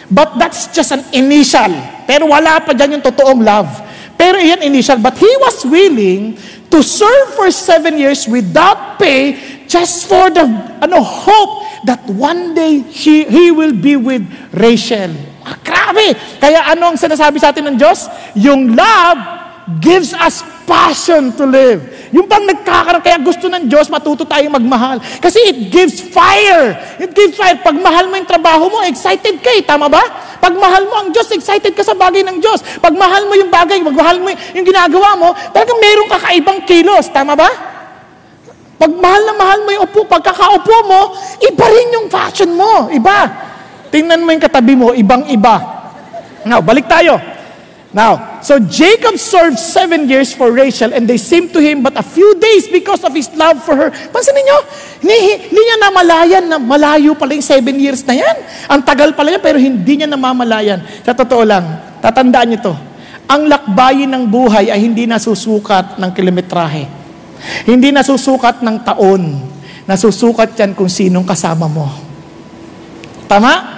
S3: But that's just an initial. Pero wala pa dyan yung totoong love. Pero iyan initial. But he was willing to serve for 7 years without pay just for the hope that one day he will be with Rachel. Grabe! Kaya anong sinasabi sa atin ng Diyos? Yung love gives us passion to live. Yung bang nagkakaroon, kaya gusto ng Diyos, matuto tayong magmahal. Kasi it gives fire. It gives fire. Pag mahal mo yung trabaho mo, excited ka tama ba? Pag mahal mo ang Diyos, excited ka sa bagay ng Diyos. Pag mahal mo yung bagay, pag mahal mo yung ginagawa mo, talagang meron kakaibang kilos, tama ba? Pag mahal mo yung pagkakaupo mo, iba rin yung fashion mo. Iba. Tingnan mo yung katabi mo, ibang-iba. Now, balik tayo. Now, So Jacob served 7 years for Rachel, and they seemed to him but a few days because of his love for her. Pansin niyo, hindi niya namalayan na malayo pala yung 7 years na yan. Ang tagal pala yan, pero hindi niya namamalayan. Sa totoo lang, tatandaan niyo to, ang lakbayin ng buhay ay hindi nasusukat ng kilometrahe. Hindi nasusukat ng taon. Nasusukat yan kung sinong kasama mo. Tama?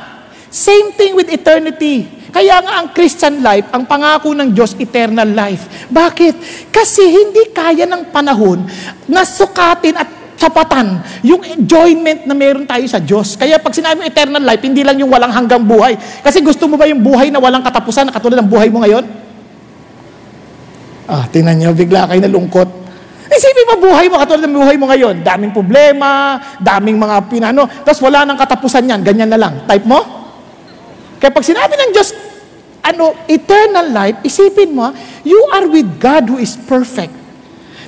S3: Same thing with eternity. Kaya nga ang Christian life, ang pangako ng Diyos, eternal life. Bakit? Kasi hindi kaya ng panahon na sukatin at sapatan yung enjoyment na meron tayo sa Diyos. Kaya pag sinabi mo eternal life, hindi lang yung walang hanggang buhay. Kasi gusto mo ba yung buhay na walang katapusan na katulad ng buhay mo ngayon? Tingnan niyo, bigla kayo nalungkot. Isipin mo buhay mo katulad ng buhay mo ngayon. Daming problema, daming mga pinano, tapos wala nang katapusan yan, ganyan na lang. Type mo? Kaya pag sinabi ng Diyos, eternal life, isipin mo, you are with God who is perfect.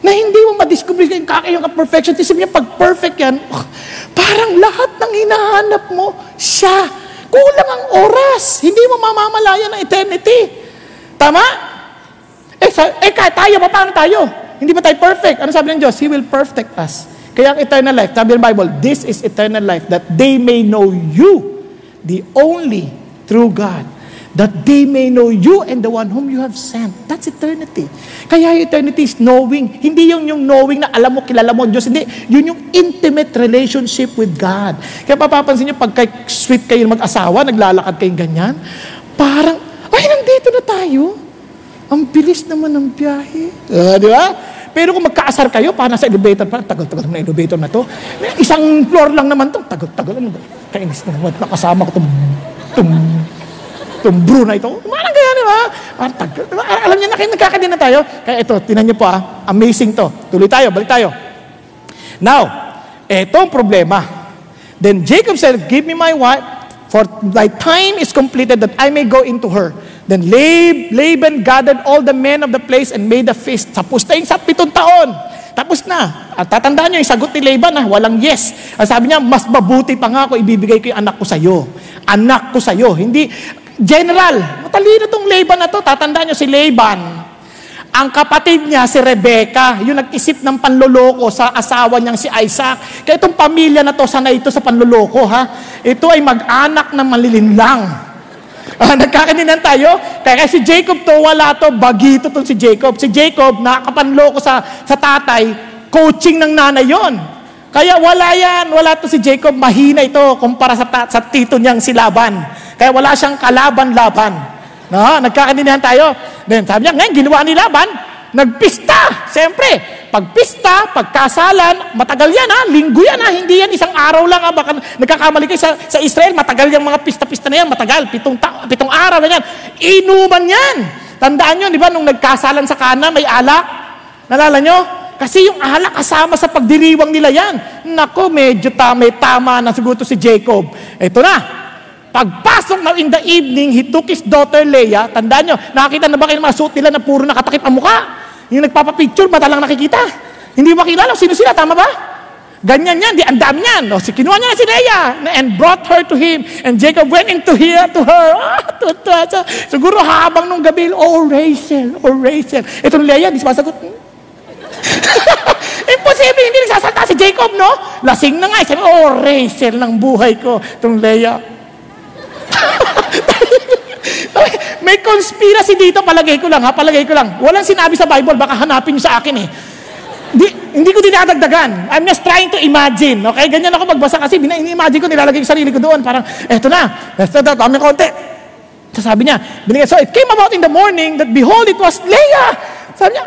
S3: Na hindi mo madiscover yung kakayong ka-perfection. Isipin niya, pag perfect yan, parang lahat ng hinahanap mo, siya. Kulang ang oras. Hindi mo mamamalayan ng eternity. Tama? Kahit tayo, paano tayo? Hindi ba tayo perfect? Ano sabi ng Diyos? He will perfect us. Kaya ang eternal life, sabi ng Bible, this is eternal life, that they may know you, the only true God, that they may know you and the one whom you have sent. That's eternity. Kaya eternity is knowing. Hindi yung knowing na alam mo, kilala mo Diyos. Hindi. Yun yung intimate relationship with God. Kaya papapansin nyo, pag sweet kayo mag-asawa, naglalakad kayong ganyan, parang, nandito na tayo. Ang bilis naman ng biyahe. Di ba? Pero kung magkaasar kayo, parang nasa elevator, parang tagal-tagal na elevator na to. Isang floor lang naman to. Tagal-tagal. Kainis na naman. Nakasama ko itong Bruna ito. Parang kaya, di ba? Alam niyo na, nagkakadin na tayo. Kaya ito, tinan niyo po amazing to. Tuloy tayo, balik tayo. Now, etong problema. Then Jacob said, give me my wife, for thy time is completed that I may go into her. Then Laban gathered all the men of the place and made a feast. Tapos na yung 7 taon. Tapos na. At tatandaan nyo, yung sagot ni Laban, walang yes. Ang sabi niya, mas mabuti pa nga ako, ibibigay ko yung anak ko sa'yo. Anak ko sa'yo. Hindi, general, matalino tong Laban na to. Tatandaan nyo si Laban. Ang kapatid niya, si Rebecca, yung nag-isip ng panloloko sa asawa niyang si Isaac. Kaya itong pamilya na to, sanay ito sa panloloko, Ito ay mag-anak na malilinlang. Nagkakaninan tayo. Kaya si Jacob to, wala to, bagito to si Jacob. Si Jacob, nakapanloko sa tatay, coaching ng nanay yon. Kaya wala yan, wala to si Jacob, mahina ito kumpara sa tito niyang si Laban. Kaya wala siyang kalaban-laban. Nagkakaninan tayo. Then sabi niya, ngayon ginawa ni Laban, nagpista. Siyempre, pagpista, pagkasalan, matagal yan linggo yan hindi yan isang araw lang baka nagkakamali kayo sa Israel, matagal yung mga pista-pista na yan, matagal, 7 araw na yan, inuman yan. Tandaan nyo, di ba, nung nagkasalan sa Kana, may alak, nalala nyo? Kasi yung alak kasama sa pagdiriwang nila yan. Nako, medyo tama na siguro si Jacob. Ito na, pagpasok na in the evening, he took his daughter Leah. Tandaan nyo, nakakita na ba kayo ng mga suot nila na puro nakatakip ang mukha? Yung nagpapapicture, mata lang nakikita. Hindi mo makilala sino sila, tama ba? Ganyan yan, ang dami yan. Kinuha niya na si Leah and brought her to him. And Jacob went into here to her. Siguro habang nung gabi, Rachel. Itong Leah, di sumasagot. Imposible, hindi nagsasalta si Jacob, no? Lasing na nga, sabi, Rachel ng buhay ko. Itong Leah. May conspiracy dito, palagay ko lang. Walang sinabi sa Bible, baka hanapin nyo sa akin Hindi ko dinadagdagan. I'm just trying to imagine. Okay? Ganyan ako magbasa kasi ini-imagine ko, nilalagay yung sarili ko doon. Parang, eto na. Dami konti. Sabi niya, so it came about in the morning that behold, it was Leah. Sabi niya,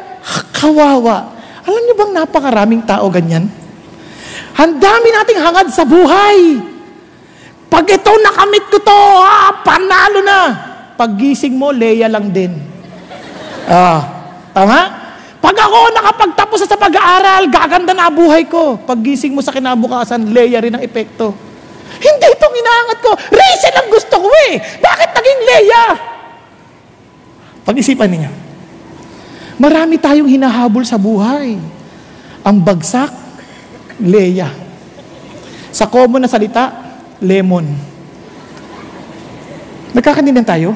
S3: kawawa. Alam niyo bang napakaraming tao ganyan? Ang dami nating hangad sa buhay. Pag ito nakamit ko to, panalo na. Paggising mo, Leah lang din. Tama? Pag ako nakapagtapos sa pag-aaral, gaganda na buhay ko. Paggising mo sa kinabukasan, Leah rin ang epekto. Hindi itong inaangat ko. Rachel ang gusto ko Bakit naging Leah? Pag-isipan niyo. Marami tayong hinahabol sa buhay. Ang bagsak, Leah. Sa common na salita, lemon. Nagkakanindihan tayo?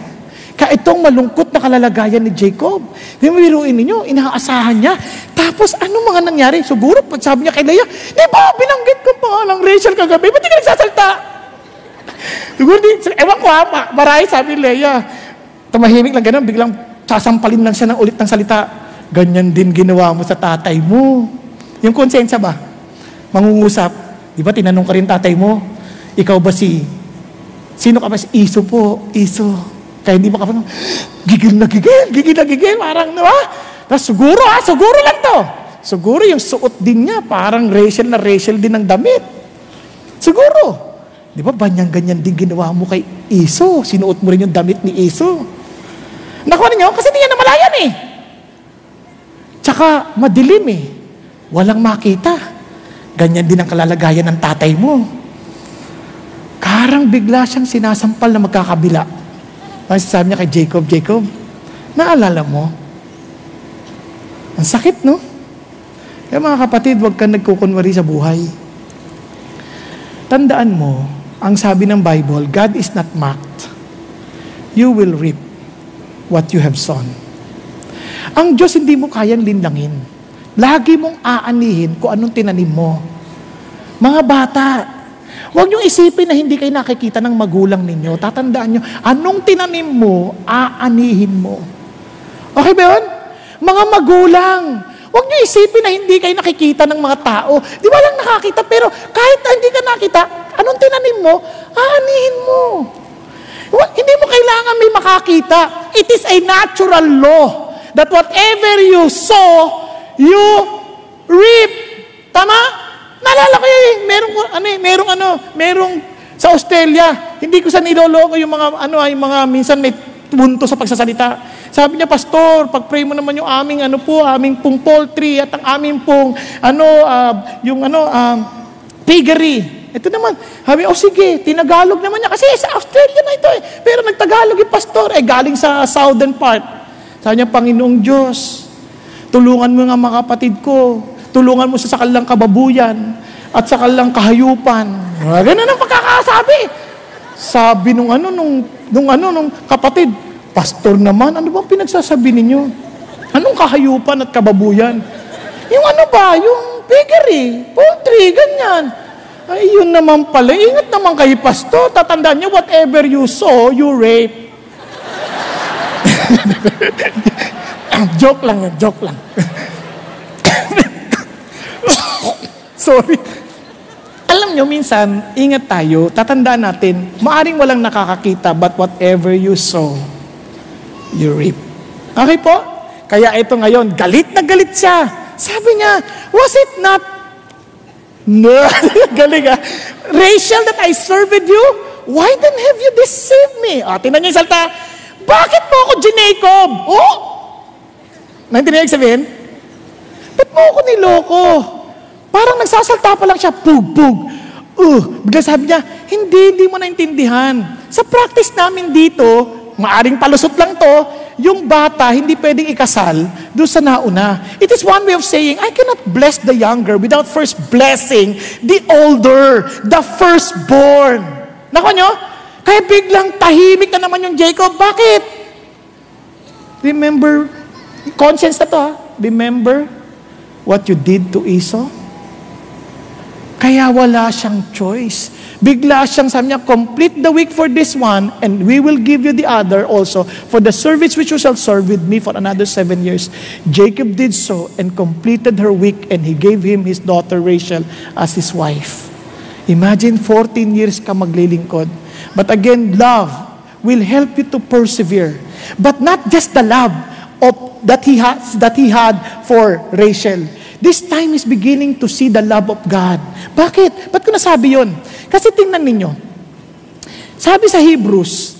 S3: Kaya itong malungkot na kalalagayan ni Jacob. Biruin ninyo, inaasahan niya. Tapos, ano mga nangyari? Siguro, sabi niya kay Leah, di ba, binanggit ko pa lang Rachel kagabi, ba't di ka nagsasalta? Siguro, ewan ko maray, sabi ni Leah. Tumahimik lang ganun, biglang sasampalin lang siya ng ulit ng salita. Ganyan din ginawa mo sa tatay mo. Yung konsensya ba? Mangungusap. Di ba, tinanong ka rin tatay mo, ikaw ba sino ka ba? Iso po, Iso. Kaya hindi makapag, gigil na gigil, parang, di ba? Siguro lang to. Siguro yung suot din niya, parang Rachel din ang damit. Siguro. Di ba, ganyan din ginawa mo kay Iso. Sinuot mo rin yung damit ni Iso. Nakuha ninyo, kasi hindi yan namalayan eh. Tsaka, madilim eh. Walang makita. Ganyan din ang kalalagayan ng tatay mo. Karang bigla siyang sinasampal na magkakabila. Ang sabi niya kay Jacob, naalala mo? Ang sakit, no? Kaya mga kapatid, huwag kang nagkukunwari sa buhay. Tandaan mo, ang sabi ng Bible, God is not mocked. You will reap what you have sown. Ang Diyos hindi mo kayang linlangin. Lagi mong aanihin kung anong tinanim mo. Mga bata, huwag niyong isipin na hindi kayo nakikita ng magulang ninyo. Tatandaan niyo, anong tinanim mo, aanihin mo. Okay ba yun? Mga magulang, huwag niyo isipin na hindi kayo nakikita ng mga tao. Di ba lang nakakita, pero kahit na hindi ka nakita, anong tinanim mo, aanihin mo. Hindi mo kailangan may makakita. It is a natural law that whatever you sow, you reap. Tama? Naalala ko yun, merong sa Australia, hindi ko sa niloloko yung mga minsan may bunto sa pagsasalita. Sabi niya, Pastor, pag-pray mo naman yung aming pong poultry at ang aming pong piggery. Ito naman, sabi, sige, tinagalog naman niya kasi sa Australia na ito eh. Pero nagtagalog yung pastor, galing sa southern part. Sabi niya, Panginoong Diyos, tulungan mo nga mga kapatid ko. Tulungan mo sa kanilang kababuyan at sa kanilang kahayupan. Ganun ang pagkakasabi. Sabi nung kapatid, Pastor naman, ano bang pinagsasabi ninyo? Anong kahayupan at kababuyan? Yung yung piggery, poultry, ganyan. Ay, yun naman pala. Ingat naman kayo, Pastor. Tatandaan niyo, whatever you sow, you rape. Joke lang. Sorry. Alam nyo, minsan, ingat tayo, tatandaan natin, maaring walang nakakakita, but whatever you sow, you reap. Okay po? Kaya ito ngayon, galit na galit siya. Sabi niya, was it not? No. Galing Rachel, that I served you? Why then have you deceived me? Tingnan niyo yung salta. Bakit mo ako Jacob? Naintindihan sabihin? Ba't mo ako niloko? Parang nagsasalta pa lang siya, pug. Bigla sabi niya, hindi mo naintindihan. Sa practice namin dito, maaring palusot lang to, yung bata hindi pwedeng ikasal doon sa nauna. It is one way of saying, I cannot bless the younger without first blessing the older, the firstborn. Nako nyo? Kaya biglang tahimik na naman yung Jacob. Bakit? Remember, conscience na to Remember what you did to Esau? Kaya wala siyang choice. Bigla siyang sabi niya, complete the week for this one, and we will give you the other also for the service which you shall serve with me for another 7 years. Jacob did so and completed her week, and he gave him his daughter Rachel as his wife. Imagine 14 years ka maglilingkod. But again, love will help you to persevere. But not just the love that he had for Rachel. This time is beginning to see the love of God. Bakit? Ba't ko nasabi yun? Kasi tingnan ninyo. Sabi sa Hebrews,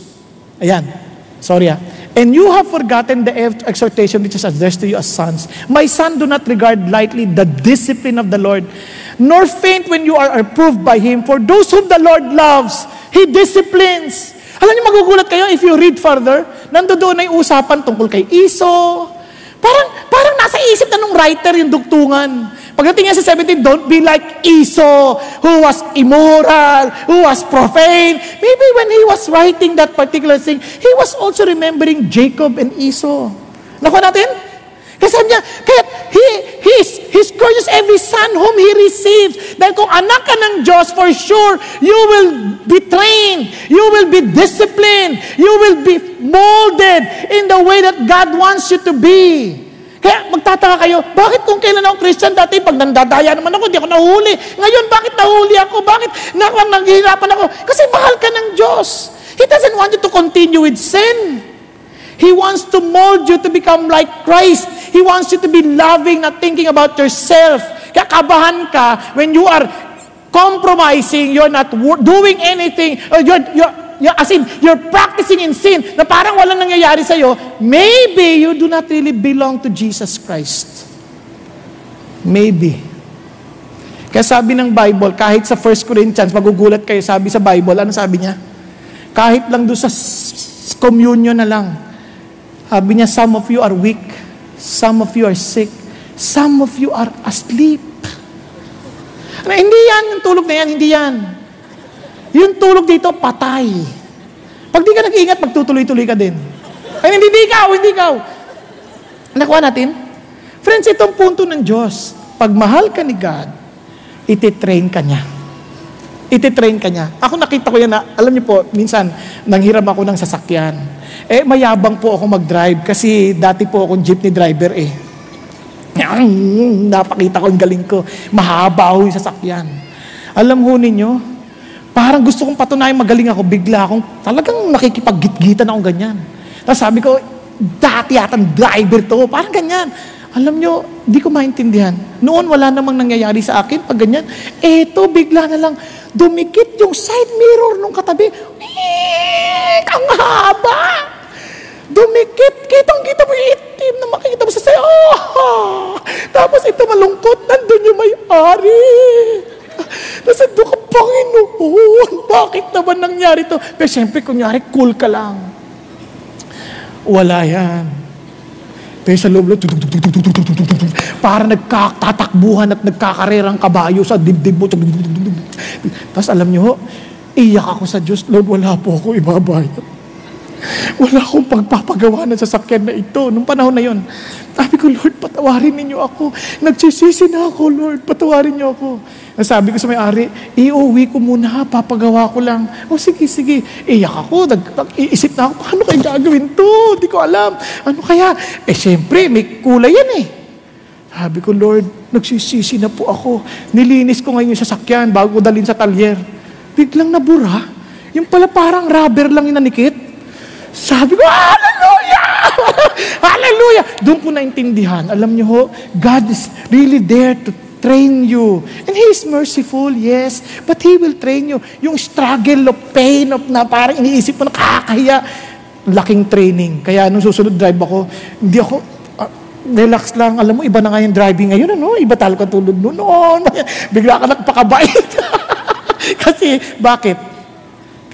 S3: and you have forgotten the exhortation which is addressed to you as sons. My son, do not regard lightly the discipline of the Lord, nor faint when you are approved by Him. For those whom the Lord loves, He disciplines. Alam niyo, magugulat kayo if you read further, nandoon ay usapan tungkol kay Esau. Parang nasa isip na nung writer yung dugtungan. Pagdating niya sa 17, don't be like Esau, who was immoral, who was profane. Maybe when he was writing that particular thing, he was also remembering Jacob and Esau. Nakuha natin? Kasi sabi niya, kaya he's courteous every son whom he receives. Dahil kung anak ka ng Diyos, for sure, you will be trained, you will be disciplined, you will be molded in the way that God wants you to be. Kaya magtataka kayo, bakit kung kailan ako Christian dati, pag nandadaya naman ako, di ako nahuli. Ngayon, bakit nahuli ako? Bakit naghihirapan ako? Kasi mahal ka ng Diyos. He doesn't want you to continue with sin. He wants to mold you to become like Christ. He wants you to be loving, not thinking about yourself. Kaya kabahan ka when you are compromising, you're not doing anything, or you're practicing in sin, na parang walang nangyayari sa'yo, maybe you do not really belong to Jesus Christ. Maybe. Kaya sabi ng Bible, kahit sa 1 Corinthians, magugulat kayo, sabi sa Bible, ano sabi niya? Kahit lang doon sa communion na lang, sabi niya, some of you are weak, some of you are sick, some of you are asleep. Hindi yan, yung tulog na yan, hindi yan. Yung tulog dito, patay. Pag di ka nag-iingat, magtutuloy-tuloy ka din. Ay, hindi ikaw. Nakuha natin? Friends, itong punto ng Diyos. Pag mahal ka ni God, ititrain ka niya. Ititrain ka niya. Ako nakita ko yan na, alam niyo po, minsan, nanghiram ako ng sasakyan. Mayabang po ako mag-drive kasi dati po akong jeepney driver Napakita ko yung galing ko. Mahaba ho yung sasakyan. Alam ho ninyo, parang gusto kong patunayan magaling ako, bigla akong talagang nakikipag-gitgitan akong ganyan. Tapos sabi ko, dati yatang driver to, parang ganyan. Alam nyo, di ko maintindihan. Noon wala namang nangyayari sa akin pag ganyan. Eto, bigla na lang, dumikit yung side mirror nung katabi. Ang haba! Dumikit, kitang-kita mo yung itim na makikita mo sa sayo. Tapos ito malungkot, nandun yung may-ari. Nasa doon ka, Panginoon, bakit naman nangyari to? Pero siyempre, kunyari, cool ka lang. Wala yan. Pero sa loob, para nagkatatakbuhan at nagkakarerang kabayo sa dibdib mo. Tapos alam nyo, iyak ako sa Diyos, Lord, wala po ako ibabayad. Wala akong pagpapagawa ng sasakyan na ito. Nung panahon na yon, sabi ko, Lord, patawarin ninyo ako. Nagsisisi na ako, Lord, patawarin niyo ako. Sabi ko sa may-ari, iuwi ko muna, papagawa ko lang. O sige. Iyak ako, nag-iisip na ako, paano kayo gagawin to? Hindi ko alam. Ano kaya? Siyempre, may kulay yan Sabi ko, Lord, nagsisisi na po ako. Nilinis ko ngayon yung sasakyan bago ko dalhin sa talyer. Biglang nabura. Yung pala parang rubber lang yung nanikit. Sabi ko, hallelujah! Hallelujah! Doon ko naintindihan. Alam niyo ho, God is really there to train you. And He is merciful, yes, but He will train you. Yung struggle of pain, of na parang iniisip mo nakakahiya, laking training. Kaya nung susunod drive ako, hindi ako, relax lang. Alam mo, iba na nga yung driving ngayon, ano? Iba talaga tulad noon. Bigla ka nagpakabait. Kasi, bakit?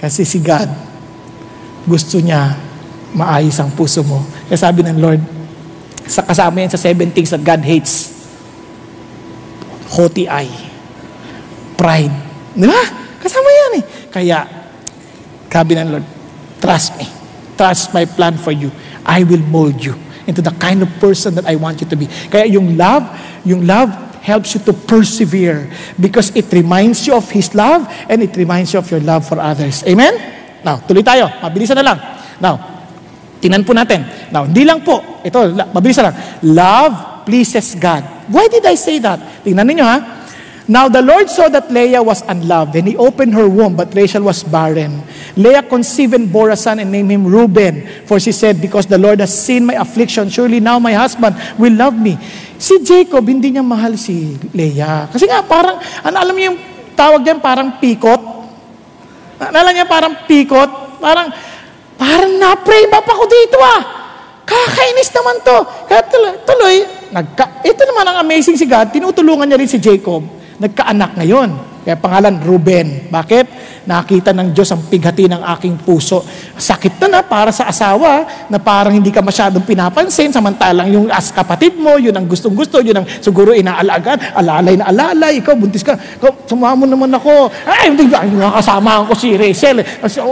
S3: Kasi si God, gusto niya maayos ang puso mo. Kaya sabi ng Lord, kasama yan sa 7 things that God hates. Haughty eye. Pride. Di ba? Kasama yan Kaya, sabi ng Lord, trust me. Trust my plan for you. I will mold you into the kind of person that I want you to be. Kaya yung love helps you to persevere because it reminds you of His love and it reminds you of your love for others. Amen? Now, tuloy tayo. Mabilisan na lang. Now, tingnan po natin. Now, hindi lang po. Ito, mabilisan lang. Love pleases God. Why did I say that? Tingnan ninyo Now, the Lord saw that Leah was unloved, and He opened her womb, but Rachel was barren. Leah conceived and bore a son and named him Reuben, for she said, because the Lord has seen my affliction, surely now my husband will love me. Si Jacob, hindi niya mahal si Leah. Kasi nga, parang, alam niyo yung tawag diyan, parang pikot. Alam niya, parang pikot. Parang na-pray up ako dito Kakainis naman to. Kaya tuloy, ito naman ang amazing si God, tinutulungan niya rin si Jacob. Nagkaanak ngayon. Kaya pangalan, Ruben. Bakit? Nakita ng Diyos ang pighati ng aking puso. Sakit na para sa asawa na parang hindi ka masyadong pinapansin, samantalang yung kapatid mo, yun ang gustong-gusto, yun ang siguro inaalagaan, alalay na alalay, ikaw buntis ka, sumama mo naman ako. Ay, hindi nga kasama ko si Rachel. Kasi,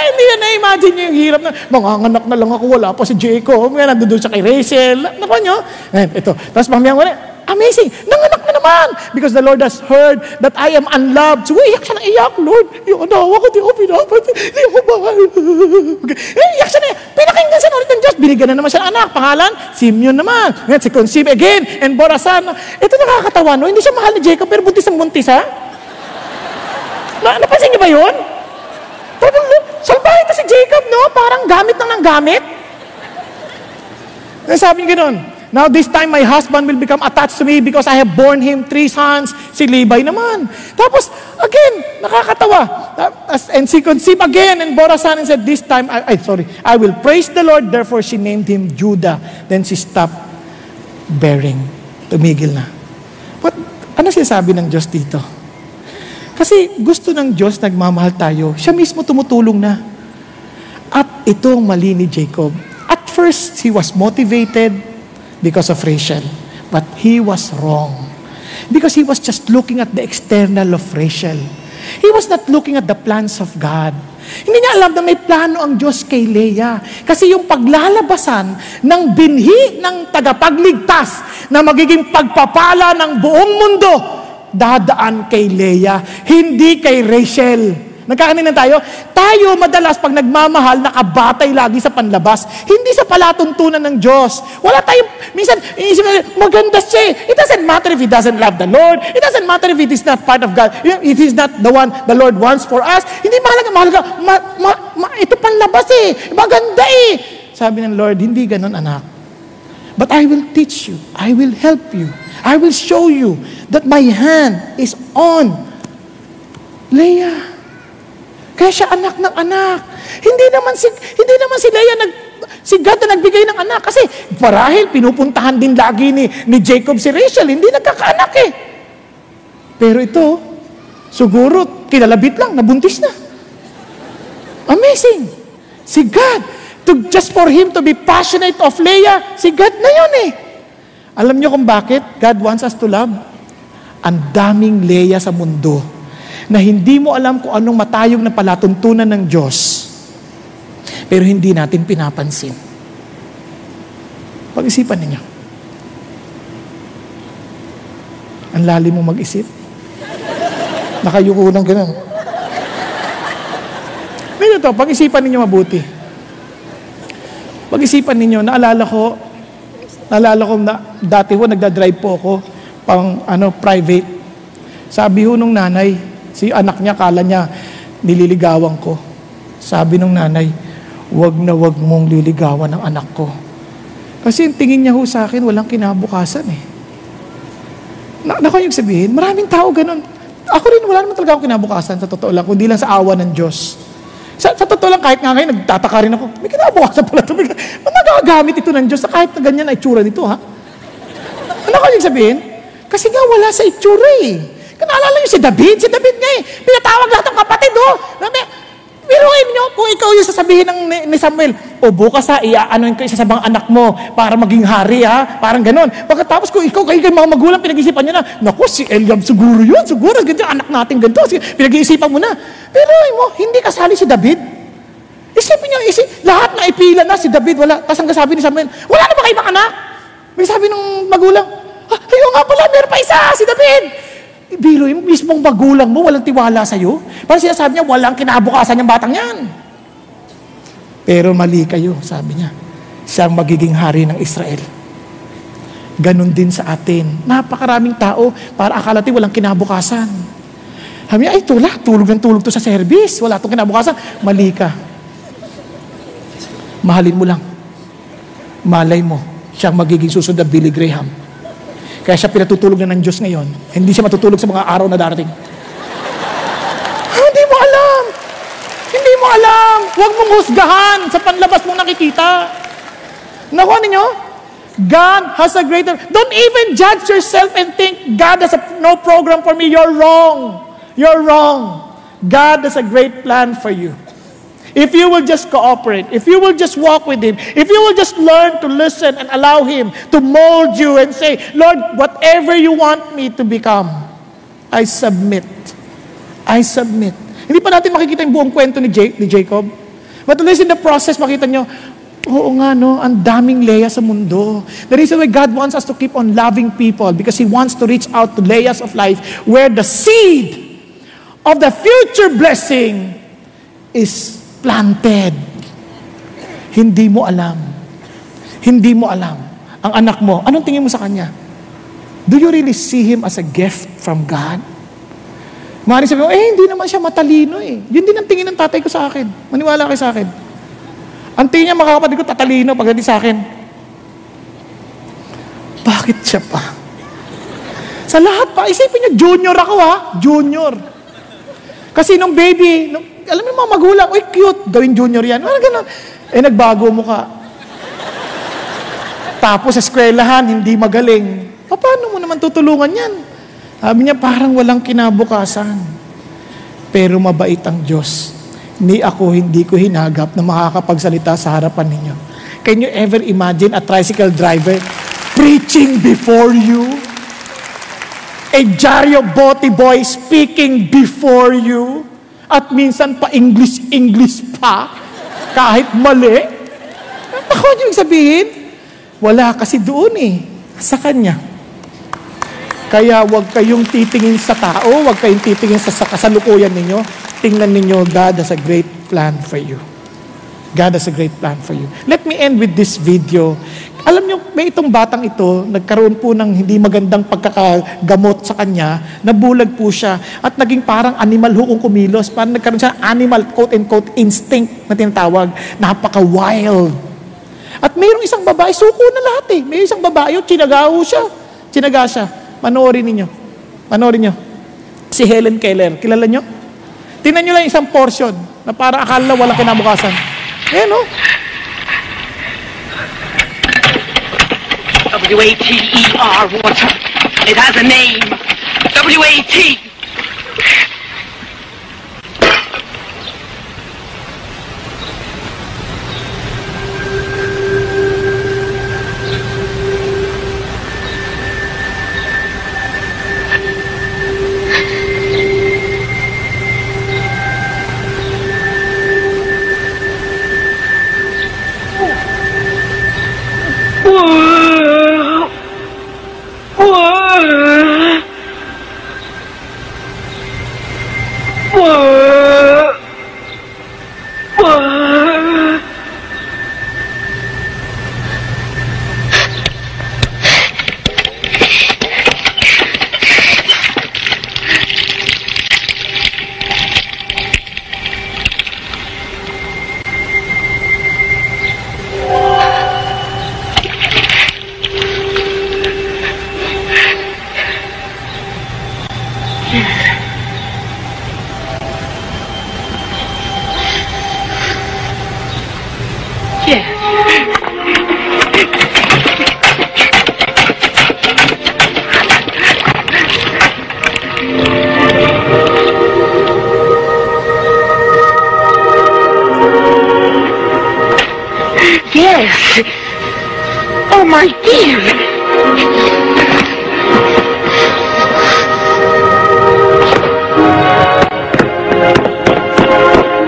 S3: hindi na na-imagine niyo yung hirap na, manganganak na lang ako, wala pa si Jacob, kaya nandun siya kay Rachel. Naku nyo? Ito. Tapos mamaya amazing! Nanganak na naman! Because the Lord has heard that I am unloved. So, iyak siya ng iyak, Lord. Yung asawa ko, di ako pinapat. Di ako mahal. Iyak siya na iyak. Pinakinggan siya ulit ng Diyos. Binigyan na naman siya ng anak. Pangalan, Simeon naman. Ngayon, si conceive again. And Borasan. Ito nakakatawa, no? Hindi siya mahal ni Jacob, pero buntis ang buntis, ha? Napansin niyo ba yun? Salbahe ito si Jacob, no? Parang gamit ng gamit. Sabi niya gano'n, now this time my husband will become attached to me because I have borne him 3 sons. Si Levi naman. Tapos, again, nakakatawa. And she conceived again and bore a son and said, this time, I will praise the Lord. Therefore, she named him Judah. Then she stopped bearing. Tumigil na. But, ano sinasabi ng Diyos dito? Kasi gusto ng Diyos, nagmamahal tayo. Siya mismo tumutulong na. At ito ang mali ni Jacob. At first, he was motivated because of Rachel. But he was wrong. Because he was just looking at the external of Rachel. He was not looking at the plans of God. Hindi niya alam na may plano ang Diyos kay Leah. Kasi yung paglalabasan ng binhi ng tagapagligtas na magiging pagpapala ng buong mundo, dadaan kay Leah, hindi kay Rachel. Nagkakanin tayo? Tayo madalas pag nagmamahal, nakabatay lagi sa panlabas. Hindi sa palatuntunan ng Diyos. Wala tayong, minsan, maganda siya. It doesn't matter if he doesn't love the Lord. It doesn't matter if it is not part of God. If he's not the one the Lord wants for us. Hindi mahalaga. Ito panlabas Maganda Sabi ng Lord, hindi ganun anak. But I will teach you. I will help you. I will show you that my hand is on Leah. Kaya siya anak ng anak. Hindi naman si Leah si God na nagbigay ng anak. Kasi marahil pinupuntahan din lagi ni Jacob si Rachel. Hindi nagkakaanak Pero ito, siguro kilalabit lang, nabuntis na. Amazing. Si God, just for him to be passionate of Leah, si God na yun Alam niyo kung bakit God wants us to love? Ang daming Leah sa mundo na hindi mo alam kung anong matayog na palatuntunan ng Diyos, pero hindi natin pinapansin. Pag-isipan ninyo. Ang lalim mo mag-isip. Nakayuko ng gano'n. Ito, pag-isipan ninyo mabuti. Pag-isipan ninyo, naalala ko na dati nagdadrive po ako pang private. Sabi nung nanay, si anak niya, kala niya, nililigawan ko. Sabi nung nanay, wag na wag mong liligawan ng anak ko. Kasi yung tingin niya sa akin, walang kinabukasan Naku yung sabihin, maraming tao ganun. Ako rin, wala naman talaga akong kinabukasan, sa totoo lang, kundi lang sa awa ng Diyos. Sa totoo lang, kahit nga ngayon, nagtataka rin ako, may kinabukasan pala ito. Nagagamit ito ng Diyos na kahit na ganyan na itsura nito, ha? Ano ko yung sabihin? Kasi nga wala sa itsura Naalala niyo si David? Si David nga pinatawag lahat ng kapatid, Biruin niyo, kung ikaw yung sasabihin ni Samuel, bukas iaanoin ko isa sa bang anak mo para maging hari, Parang ganon. Pagkatapos kung ikaw, kayo mga magulang, pinag-isipan niyo na, naku, si Eliab siguro yun, ganyan, anak natin ganito, pinag-iisipan mo na. Biruin mo, hindi kasali si David. Isipin niyo, lahat na ipila na, si David, wala. Tapos ang sabi ni Samuel, wala na ba kayo mga anak? May sabi ng magulang, ayaw nga pala, meron pa isa, si David. Biro yung mismong magulang mo, walang tiwala sa'yo. Parang sinasabi niya, walang kinabukasan yung batang yan. Pero mali kayo, sabi niya. Siyang magiging hari ng Israel. Ganon din sa atin. Napakaraming tao, para akala natin walang kinabukasan. Sabi niya, tulog ng tulog to sa service. Wala itong kinabukasan. Mali ka. Mahalin mo lang. Malay mo, siyang magiging susunod na Billy Graham. Kaya siya pinatutulog na ng Diyos ngayon. Hindi siya matutulog sa mga araw na darating. Hindi mo alam. Hindi mo alam. Huwag mong husgahan sa panlabas mong nakikita. Nakuha ninyo? God has a greater... Don't even judge yourself and think, God has no program for me. You're wrong. You're wrong. God has a great plan for you. If you will just cooperate, if you will just walk with Him, if you will just learn to listen and allow Him to mold you and say, Lord, whatever you want me to become, I submit. I submit. Hindi pa natin makikita yung buong kwento ni Jacob. But at least in the process, makita nyo, oo nga no, ang daming Leah sa mundo. The reason why God wants us to keep on loving people because He wants to reach out to Leahs of life where the seed of the future blessing is planted. Hindi mo alam. Hindi mo alam. Ang anak mo, anong tingin mo sa kanya? Do you really see him as a gift from God? Maaaring sabi mo, hindi naman siya matalino eh. Yun din ang tingin ng tatay ko sa akin. Maniwala kayo sa akin. Ang tingin niya, mga kapatid ko, tatalino pagdating sa akin. Bakit siya pa? Sa lahat pa, isipin niyo, junior ako ha. Junior. Kasi nung baby, alam mo yung mga magulang, uy, cute, gawin junior yan. Ano gano'n? Nagbago mo ka. Tapos sa eskwelahan, hindi magaling. Paano mo naman tutulungan yan? Sabi niya, parang walang kinabukasan. Pero mabait ang Diyos. Hindi ko hinagap na makakapagsalita sa harapan ninyo. Can you ever imagine a tricycle driver preaching before you? A Jaryo Bote boy speaking before you? At minsan pa English pa, kahit mali. Ako yung sabihin, wala kasi doon sa kanya. Kaya huwag kayong titingin sa tao, huwag kayong titingin sa kasalukuyan ninyo. Tingnan ninyo, God has a great plan for you. God has a great plan for you. Let me end with this video. Alam nyo, may itong batang ito, nagkaroon po ng hindi magandang pagkakagamot sa kanya, nabulag po siya, at naging parang animal kung kumilos, parang nagkaroon siya animal, quote-unquote, instinct na tinatawag, napaka-wild. At mayroong isang babae, suko na lahat may isang babae, tsinaga siya. Panoorin ninyo. Si Helen Keller, kilala nyo? Tingnan nyo lang isang portion, na parang akala walang kinabukasan. Ayan
S4: W-A-T-E-R, water. It has a name. W-A-T. Yes. Oh, my dear.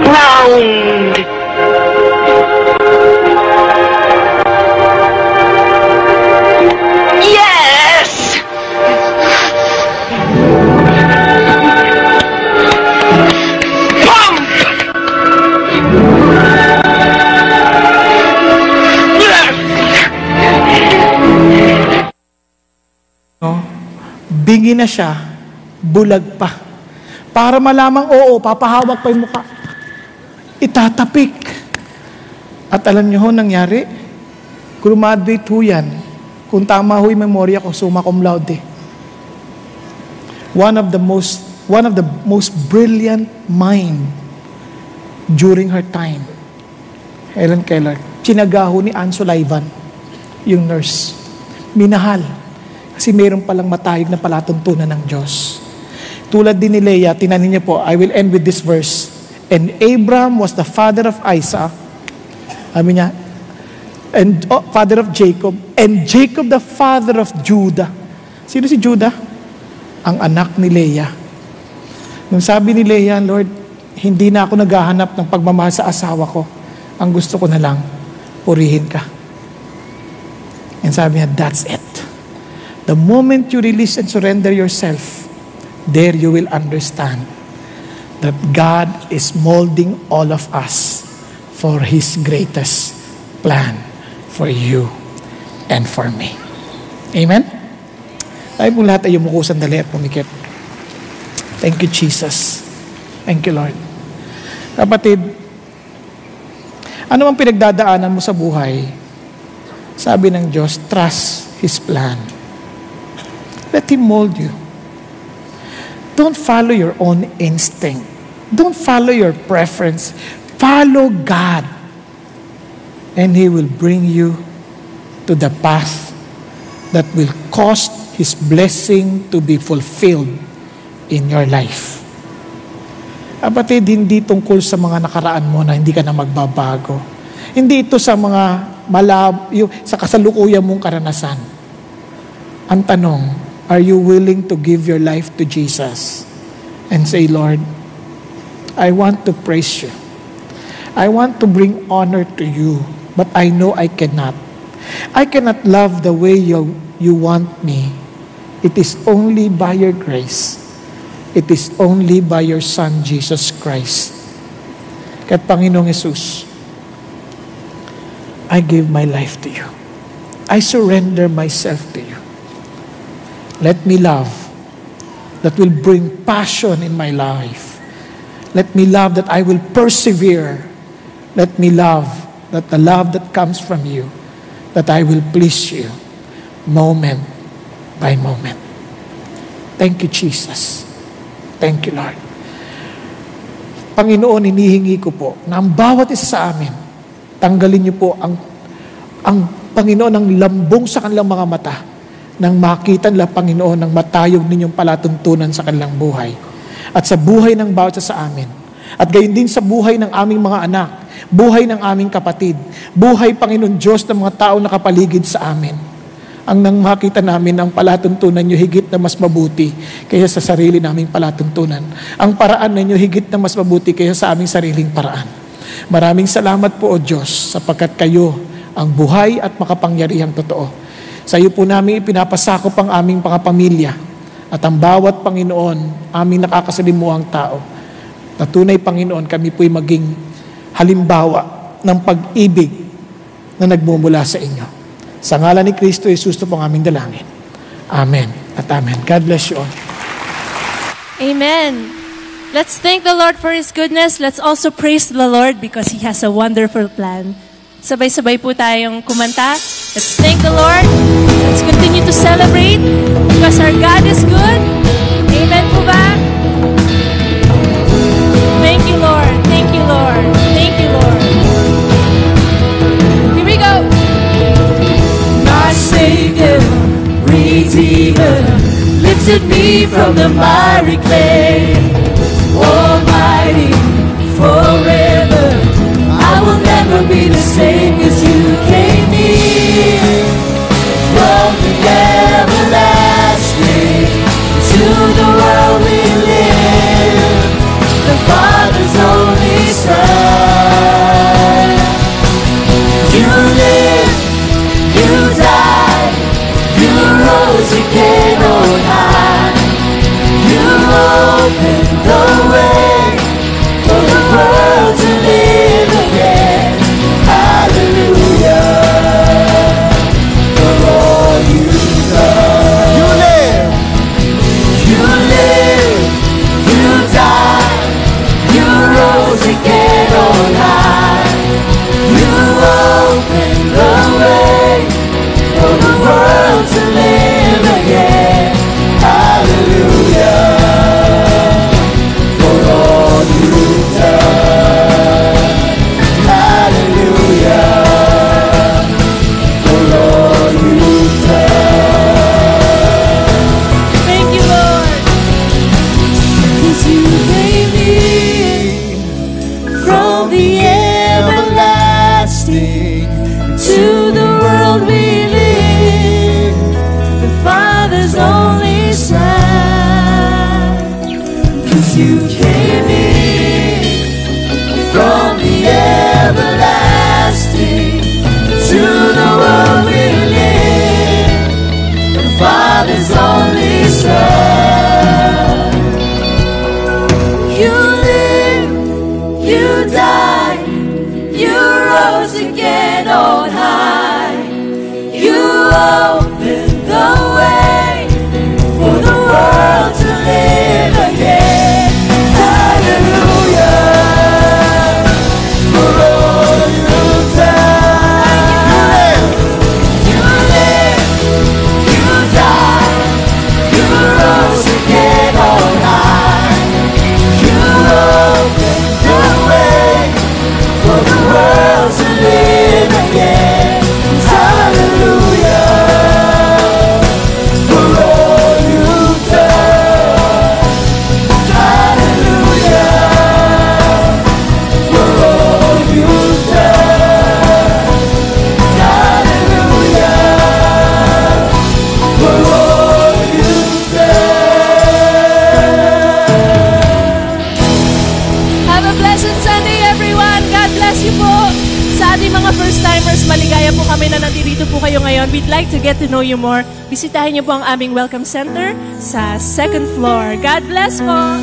S4: Round. Yes. Pump.
S3: Bingi na siya, bulag pa. Para malamang papahawak pa yung mukha. Itatapik. At alam niyo nangyari? Graduate ho yan. Kung tama ho yung memorya ko, summa cum laude. One of the most brilliant mind during her time. Helen Keller. Tsinaga ho ni Anne Sullivan.
S2: yung nurse. Minahal. Kasi mayroon palang matayog na palatuntunan ng Diyos. Tulad din ni Leah, tinanin niyo po, I will end with this verse. And Abram was the father of Isaac. Sabi niya, and father of Jacob. And Jacob the father of Judah. Sino si Judah? Ang anak ni Leah. Nung sabi ni Leah, Lord, hindi na ako naghahanap ng pagmamahal sa asawa ko. Ang gusto ko na lang, purihin ka. And sabi niya, that's it. The moment you release and surrender yourself, there you will understand that God is molding all of us for His greatest plan for you and for me. Amen? Tayo po lahat ay yumuko sandali at pumikit. Thank you, Jesus. Thank you, Lord. Kapatid, ano mang pinagdadaanan mo sa buhay, sabi ng Diyos, trust His plan. Let Him mold you. Don't follow your own instinct. Don't follow your preference. Follow God. And He will bring you to the path that will cause His blessing to be fulfilled in your life. Kapatid, hindi tungkol sa mga nakaraan mo na hindi ka na magbabago. Hindi ito sa mga sa kasalukuyan mong karanasan. Ang tanong, are you willing to give your life to Jesus and say, Lord, I want to praise you. I want to bring honor to you, but I know I cannot. I cannot love the way you want me. It is only by your grace. It is only by your Son, Jesus Christ. Kaya Panginoong Jesus, I give my life to you. I surrender myself to you. Let me love that will bring passion in my life. Let me love that I will persevere. Let me love that the love that comes from you, that I will please you moment by moment. Thank you, Jesus. Thank you, Lord. Panginoon, inihingi ko po na ang bawat isa sa amin, tanggalin niyo po ang Panginoon ng lambong sa kanilang mga mata nang makita nila, Panginoon, ng matayog ninyong palatuntunan sa kanilang buhay at sa buhay ng bawat isa sa amin. At gayon din sa buhay ng aming mga anak, buhay ng aming kapatid, buhay, Panginoon Diyos, ng mga tao na kapaligid sa amin. Ang nang makita namin ang palatuntunan niyo higit na mas mabuti kaysa sa sarili naming palatuntunan. Ang paraan ninyo higit na mas mabuti kaysa sa aming sariling paraan. Maraming salamat po, O Diyos, sapagkat kayo ang buhay at makapangyarihang totoo. Sa iyo po namin ipinapasakop ang aming mga pamilya at ang bawat, Panginoon, aming nakakasalimuhang tao. Na tunay, Panginoon, kami po'y maging halimbawa ng pag-ibig na nagmumula sa inyo. Sa ngalan ni Kristo Jesus, ito po ang aming dalangin. Amen at amen. God bless you all.
S5: Amen. Let's thank the Lord for His goodness. Let's also praise the Lord because He has a wonderful plan. Sabay-sabay po tayong kumanta. Let's thank the Lord. Let's continue to celebrate because our God is good. Amen po ba? Thank you, Lord. Thank you, Lord. Thank you, Lord. Here we go.
S6: My Savior, Redeemer, lifted me from the miry clay. Almighty, forever, I will never be the same, 'cause you came near. From the everlasting to the world we live, the Father's only Son. You live, you died, you rose again on high. You opened the way for the world to live again. Hallelujah, for all you've done. You live, you died, you rose again on high. You opened the way for the world to live again. Hallelujah, for you came in from the everlasting to the world we live, the Father's only Son. You lived, you died, you rose again on high. You opened the way for the world to live again. Hallelujah, for all you've done. You lived, you died, you rose again on high. You opened the way for the world to live again. Hallelujah, for all you've done. Hallelujah, for all you've done. Hallelujah, for all you've done.
S5: Have a blessed Sunday, everyone. God bless you po. Sa ating mga first-timers, maligaya po kami na nandito po kayo ngayon. We'd like to get to know you more. Bisitahin niyo po ang aming Welcome Center sa 2nd floor. God bless po.